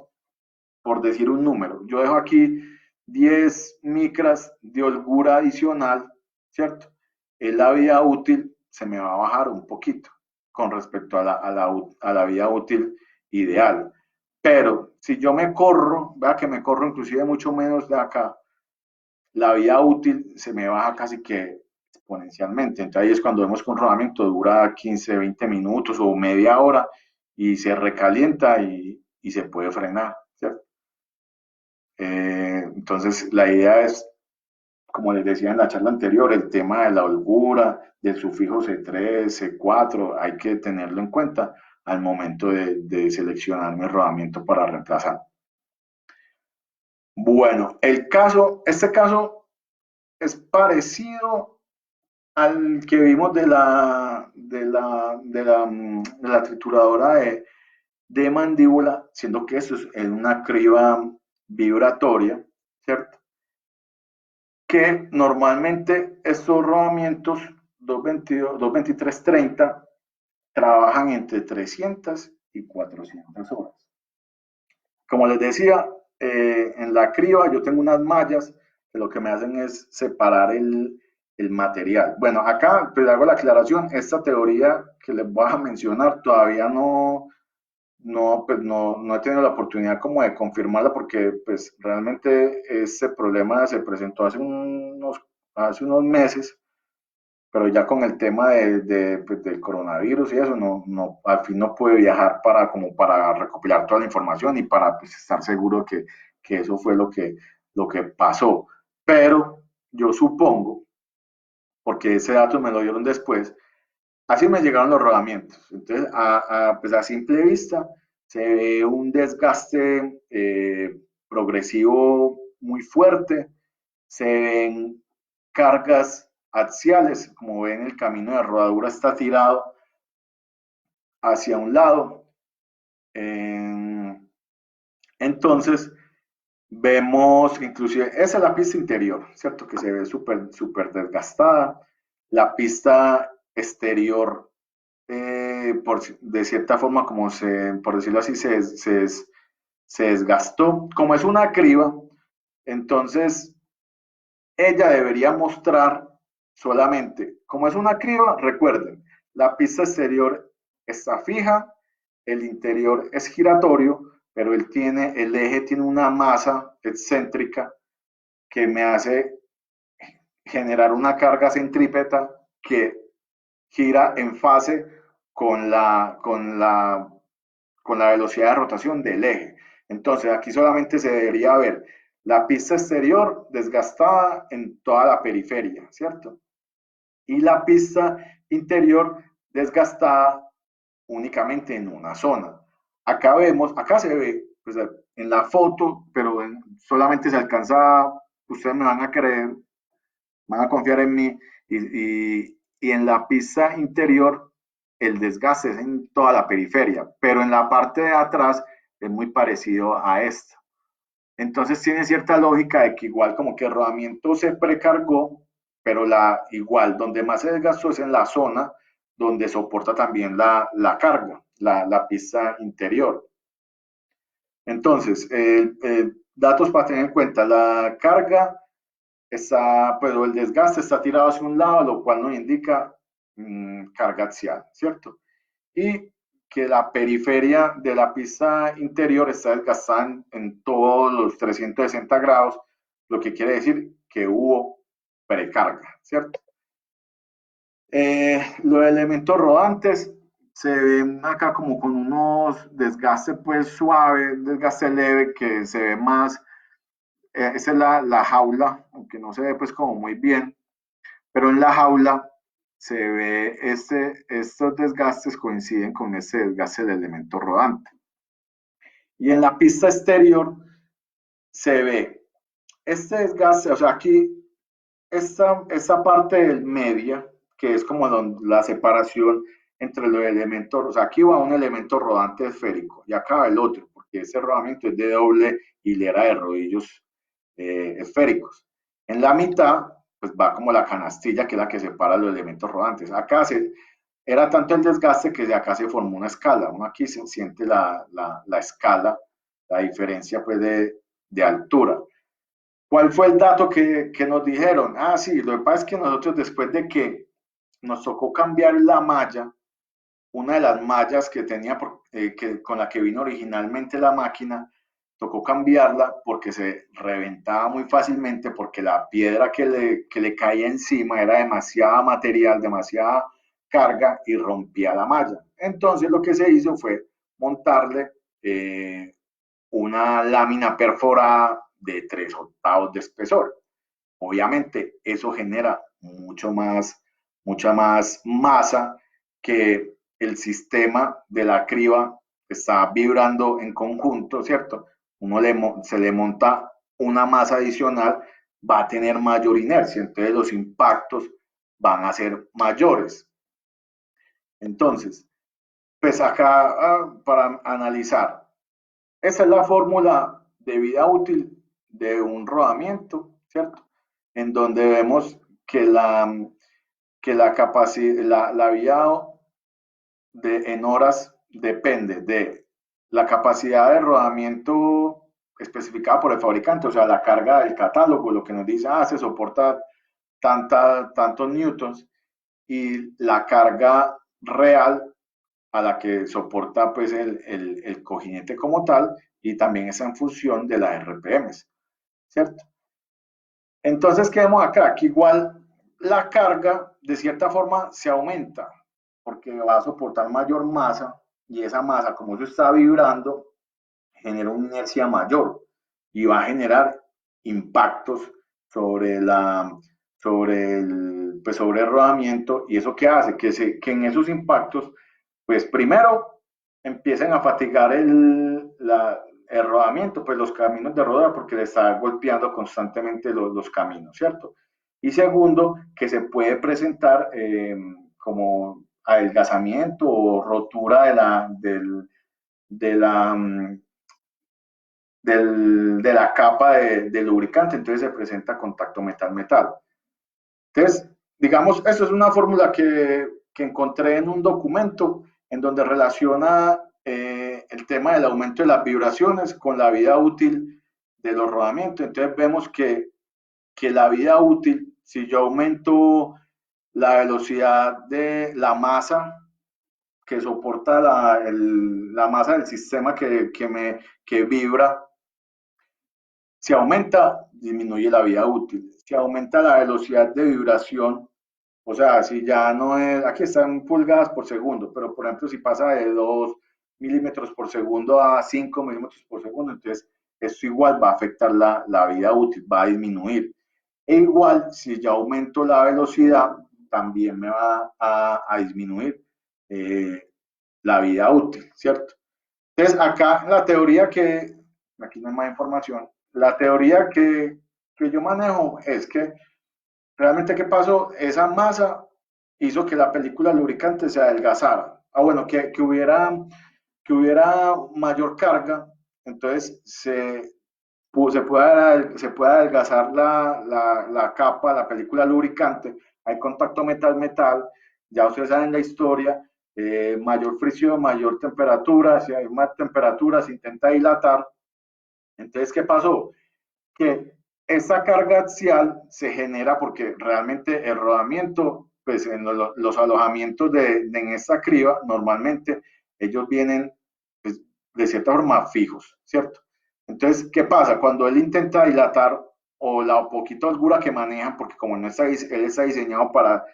por decir un número, yo dejo aquí 10 micras de holgura adicional, ¿cierto? En la vida útil se me va a bajar un poquito con respecto a la vida útil ideal. Pero si yo me corro, vea que me corro inclusive mucho menos de acá, la vida útil se me baja casi que exponencialmente. Entonces ahí es cuando vemos que un rodamiento dura 15, 20 minutos o media hora y se recalienta y se puede frenar, ¿cierto? Entonces la idea es, como les decía en la charla anterior, el tema de la holgura, del sufijo C3, C4, hay que tenerlo en cuenta al momento de seleccionar mi rodamiento para reemplazar. Bueno, este caso es parecido al que vimos de la trituradora de mandíbula, siendo que eso es en una criba vibratoria, ¿cierto? Que normalmente estos rodamientos 222, 22330 trabajan entre 300 y 400 horas. Como les decía, en la criba yo tengo unas mallas que lo que me hacen es separar el material. Bueno, acá pues hago la aclaración, esta teoría que les voy a mencionar todavía no he tenido la oportunidad como de confirmarla porque pues realmente ese problema se presentó hace unos meses, pero ya con el tema pues, del coronavirus y eso, al fin no pude viajar como para recopilar toda la información y para pues, estar seguro que eso fue lo que pasó. Pero yo supongo, porque ese dato me lo dieron después, así me llegaron los rodamientos. Entonces, pues a simple vista, se ve un desgaste progresivo muy fuerte, se ven cargas axiales, como ven el camino de rodadura está tirado hacia un lado. Entonces, vemos, inclusive, esa es la pista interior, ¿cierto? Que se ve súper desgastada. La pista exterior, de cierta forma, por decirlo así, se desgastó. Como es una criba, entonces ella debería mostrar solamente, como es una criba, recuerden, la pista exterior está fija, el interior es giratorio, pero el eje tiene una masa excéntrica que me hace generar una carga centrípeta que gira en fase con con la velocidad de rotación del eje. Entonces aquí solamente se debería ver la pista exterior desgastada en toda la periferia, ¿cierto? Y la pista interior desgastada únicamente en una zona. Acá vemos, acá se ve, pues, en la foto, pero solamente se alcanza, ustedes me van a creer, van a confiar en mí, y en la pista interior el desgaste es en toda la periferia, pero en la parte de atrás es muy parecido a esta. Entonces tiene cierta lógica de que igual como que el rodamiento se precargó, pero igual donde más se desgastó es en la zona donde soporta también la carga, la pista interior. Entonces, datos para tener en cuenta, la carga está, pues el desgaste está tirado hacia un lado, lo cual nos indica carga axial, ¿cierto? Y que la periferia de la pista interior está desgastada en todos los 360 grados, lo que quiere decir que hubo precarga, ¿cierto? Los elementos rodantes se ven acá como con unos desgaste pues suave, desgaste leve que se ve más, esa es la jaula, aunque no se ve pues como muy bien, pero en la jaula se ve estos desgastes coinciden con ese desgaste del elemento rodante. Y en la pista exterior se ve este desgaste, o sea, aquí esta parte del media, que es como la separación entre los elementos, o sea, aquí va un elemento rodante esférico y acá va el otro, porque ese rodamiento es de doble hilera de rodillos esféricos. En la mitad, pues va como la canastilla, que es la que separa los elementos rodantes. Era tanto el desgaste que de acá se formó una escala. Uno aquí se siente la escala, la diferencia pues de altura. ¿Cuál fue el dato que nos dijeron? Ah, sí, lo que pasa es que nosotros después de que nos tocó cambiar la malla, una de las mallas que tenía, con la que vino originalmente la máquina, tocó cambiarla porque se reventaba muy fácilmente, porque la piedra que le caía encima era demasiada material, demasiada carga y rompía la malla. Entonces lo que se hizo fue montarle una lámina perforada de 3/8 de espesor. Obviamente eso genera mucha más masa que el sistema de la criba está vibrando en conjunto, ¿cierto? Se le monta una masa adicional, va a tener mayor inercia, entonces los impactos van a ser mayores. Entonces, pues acá para analizar, esa es la fórmula de vida útil de un rodamiento, ¿cierto? En donde vemos que la capacidad, la vía en horas depende de la capacidad de rodamiento especificada por el fabricante, o sea, la carga del catálogo, lo que nos dice, se soporta tantos newtons, y la carga real a la que soporta pues el cojinete como tal, y también es en función de las RPMs, ¿cierto? Entonces, ¿qué vemos acá? Que igual la carga de cierta forma se aumenta porque va a soportar mayor masa, y esa masa, como eso está vibrando, genera una inercia mayor y va a generar impactos sobre sobre el rodamiento. ¿Y eso qué hace? Que en esos impactos, pues primero empiecen a fatigar el rodamiento, pues los caminos de rodar, porque le está golpeando constantemente los caminos, ¿cierto? Y segundo, que se puede presentar como adelgazamiento o rotura de la, de la capa de lubricante, entonces se presenta contacto metal-metal. Entonces, digamos, esto es una fórmula que encontré en un documento en donde relaciona el tema del aumento de las vibraciones con la vida útil de los rodamientos. Entonces vemos que la vida útil, si yo aumento la velocidad de la masa que soporta la masa del sistema que vibra, si aumenta, disminuye la vida útil. Si aumenta la velocidad de vibración, o sea, si ya no es, aquí están pulgadas por segundo, pero por ejemplo, si pasa de 2 milímetros por segundo a 5 milímetros por segundo, entonces esto igual va a afectar la vida útil, va a disminuir. E igual, si ya aumento la velocidad, también me va a disminuir eh, la vida útil, ¿cierto? Entonces, acá la teoría aquí no hay más información, la teoría que yo manejo es que realmente qué pasó, esa masa hizo que la película lubricante se adelgazara. Ah, bueno, que hubiera mayor carga, entonces se puede adelgazar la capa, la película lubricante, hay contacto metal-metal, ya ustedes saben la historia, mayor fricción, mayor temperatura, si hay más temperatura se intenta dilatar. Entonces, ¿qué pasó? Que esa carga axial se genera porque realmente el rodamiento, pues en los alojamientos en esta criba, normalmente ellos vienen pues, de cierta forma fijos, ¿cierto? Entonces, ¿qué pasa? Cuando él intenta dilatar o la poquita holgura que manejan, porque como no está, él está diseñado para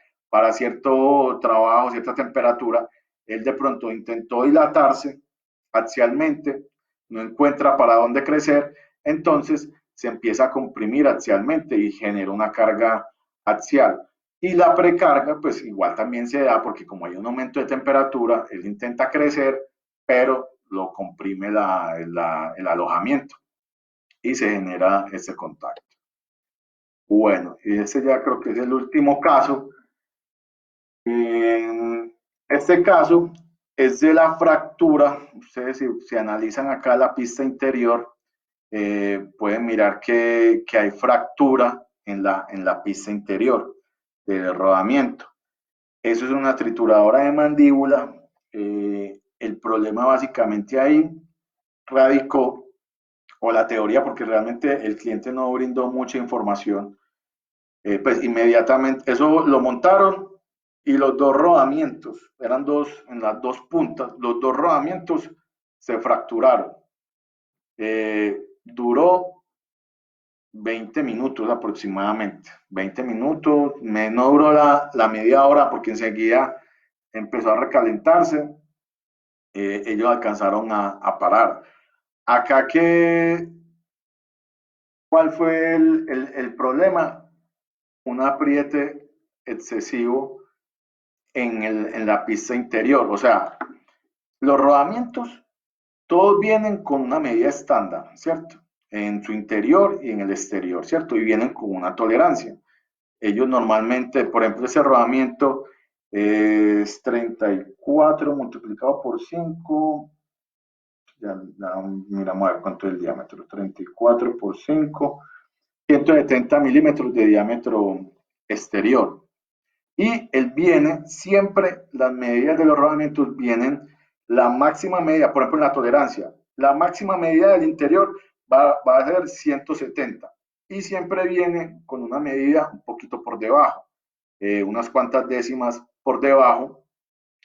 cierto trabajo, cierta temperatura, él de pronto intentó dilatarse axialmente, no encuentra para dónde crecer, entonces se empieza a comprimir axialmente y genera una carga axial. Y la precarga, pues igual también se da porque como hay un aumento de temperatura, él intenta crecer, pero lo comprime el alojamiento y se genera ese contacto. Bueno, y ese ya creo que es el último caso. En este caso es de la fractura. Ustedes si analizan acá la pista interior, pueden mirar que hay fractura en la pista interior del rodamiento. Eso es una trituradora de mandíbula. El problema básicamente ahí radicó, o la teoría, porque realmente el cliente no brindó mucha información, pues inmediatamente, eso lo montaron y los dos rodamientos, eran dos, en las dos puntas, los dos rodamientos se fracturaron. Duró 20 minutos aproximadamente, 20 minutos, no duró la media hora porque enseguida empezó a recalentarse, ellos alcanzaron a parar. Acá ¿cuál fue el problema? Un apriete excesivo en la pista interior, o sea, los rodamientos todos vienen con una medida estándar, ¿cierto? En su interior y en el exterior, ¿cierto? Y vienen con una tolerancia. Ellos normalmente, por ejemplo, ese rodamiento es 34 multiplicado por 5, ya miramos a ver cuánto es el diámetro, 34 por 5, 170 milímetros de diámetro exterior. Y él viene, siempre las medidas de los rodamientos vienen, la máxima medida, por ejemplo en la tolerancia, la máxima medida del interior va a ser 170 y siempre viene con una medida un poquito por debajo, unas cuantas décimas por debajo.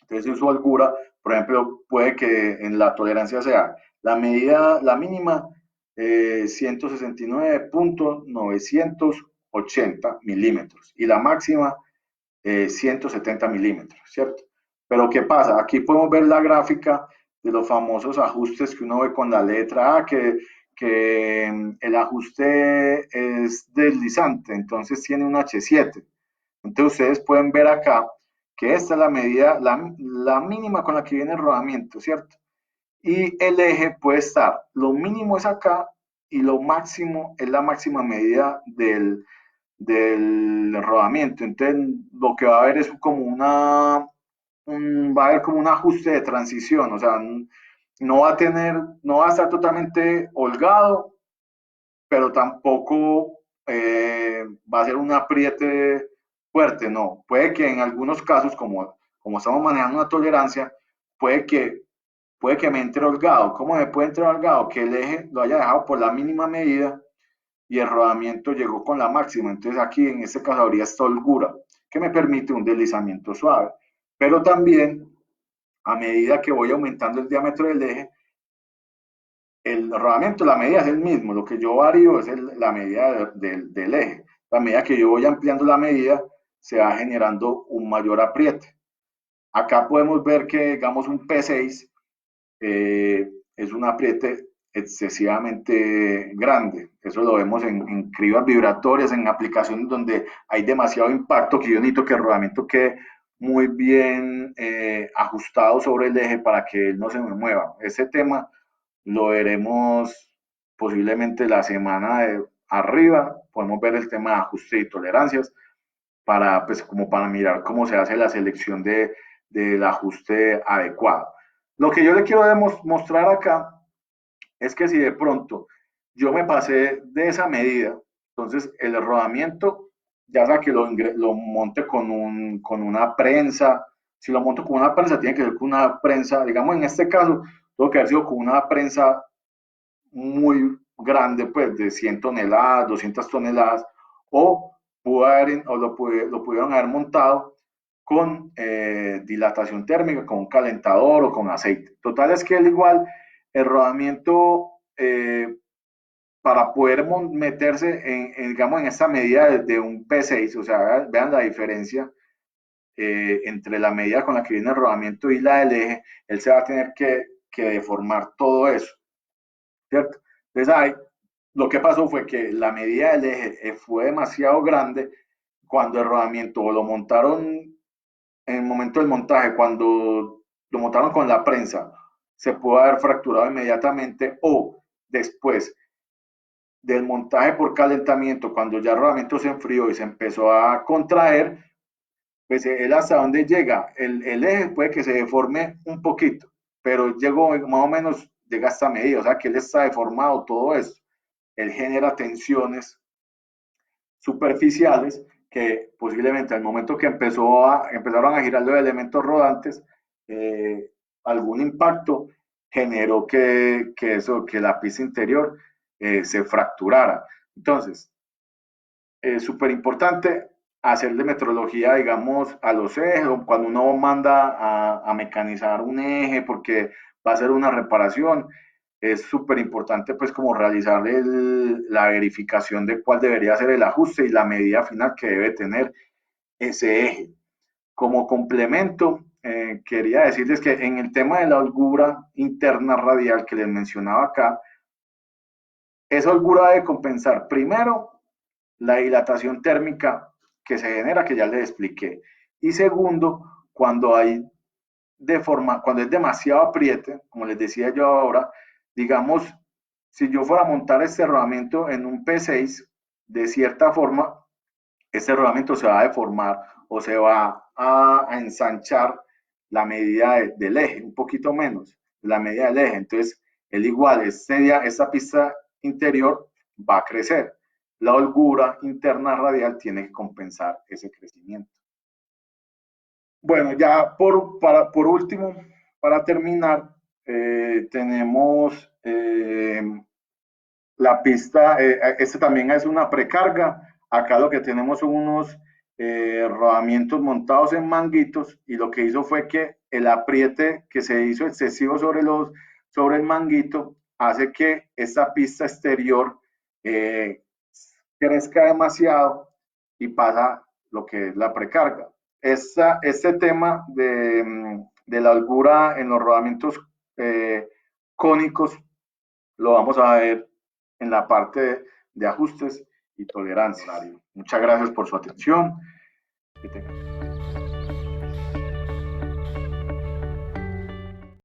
Entonces su holgura, por ejemplo, puede que en la tolerancia sea la medida, la mínima, 169.980 milímetros y la máxima 170 milímetros, ¿cierto? Pero ¿qué pasa? Aquí podemos ver la gráfica de los famosos ajustes que uno ve con la letra A, que el ajuste es deslizante, entonces tiene un H7. Entonces ustedes pueden ver acá que esta es la medida, la mínima con la que viene el rodamiento, ¿cierto? y el eje puede estar, lo mínimo es acá y lo máximo es la máxima medida del rodamiento. Entonces, lo que va a haber es como va a haber como un ajuste de transición, o sea, no va a estar totalmente holgado, pero tampoco va a ser un apriete fuerte, no. Puede que en algunos casos, como estamos manejando una tolerancia, puede que, puede que me entre holgado. ¿Cómo me puede entrar holgado? Que el eje lo haya dejado por la mínima medida y el rodamiento llegó con la máxima. Entonces aquí en este caso habría esta holgura que me permite un deslizamiento suave. Pero también a medida que voy aumentando el diámetro del eje, el rodamiento, la medida es el mismo, lo que yo varío es la medida del eje. A medida que yo voy ampliando la medida, se va generando un mayor apriete. Acá podemos ver que, digamos, un P6 es un apriete excesivamente grande. Eso lo vemos en cribas vibratorias, en aplicaciones donde hay demasiado impacto, que yo necesito que el rodamiento quede muy bien ajustado sobre el eje para que él no se me mueva. Ese tema lo veremos posiblemente la semana de arriba. Podemos ver el tema de ajuste y tolerancias para, pues, como para mirar cómo se hace la selección del ajuste adecuado. Lo que yo le quiero mostrar acá es que si de pronto yo me pasé de esa medida, entonces el rodamiento, ya sea que lo monte con una prensa, si lo monto con una prensa, tiene que ser con una prensa, digamos en este caso, tengo que haber sido con una prensa muy grande, pues de 100 toneladas, 200 toneladas, o, lo pudieron haber montado con dilatación térmica, con un calentador o con aceite. Total es que es igual el rodamiento para poder meterse digamos, en esta medida de un P6, o sea, vean la diferencia entre la medida con la que viene el rodamiento y la del eje, él se va a tener que deformar todo eso, ¿cierto? Entonces, lo que pasó fue que la medida del eje fue demasiado grande cuando el rodamiento lo montaron en el momento del montaje, cuando lo montaron con la prensa, se pudo haber fracturado inmediatamente o después del montaje por calentamiento, cuando ya el rodamiento se enfrió y se empezó a contraer, pues él hasta donde llega, el eje puede que se deforme un poquito, pero llegó más o menos, llega a esta medida, o sea que él está deformado todo esto. Él genera tensiones superficiales que posiblemente al momento que empezaron a girar los elementos rodantes, eh, algún impacto generó que la pista interior se fracturara. Entonces, es súper importante hacerle metrología, digamos, a los ejes, cuando uno manda a mecanizar un eje porque va a hacer una reparación, es súper importante pues como realizar la verificación de cuál debería ser el ajuste y la medida final que debe tener ese eje. Como complemento, quería decirles que en el tema de la holgura interna radial que les mencionaba acá, esa holgura debe compensar primero la dilatación térmica que se genera, que ya les expliqué. Y segundo, cuando es demasiado apriete, como les decía yo ahora, digamos, si yo fuera a montar este rodamiento en un P6, de cierta forma, este rodamiento se va a deformar o se va a ensanchar la medida del eje, un poquito menos, la medida del eje. Entonces, el igual, esta pista interior va a crecer. La holgura interna radial tiene que compensar ese crecimiento. Bueno, ya por último, para terminar, tenemos la pista, este también es una precarga. Acá lo que tenemos son unos rodamientos montados en manguitos y lo que hizo fue que el apriete que se hizo excesivo sobre el manguito hace que esta pista exterior eh, crezca demasiado y pasa lo que es la precarga. Este tema de la holgura en los rodamientos cónicos lo vamos a ver en la parte de ajustes y tolerancia. Muchas gracias por su atención. Que tengan.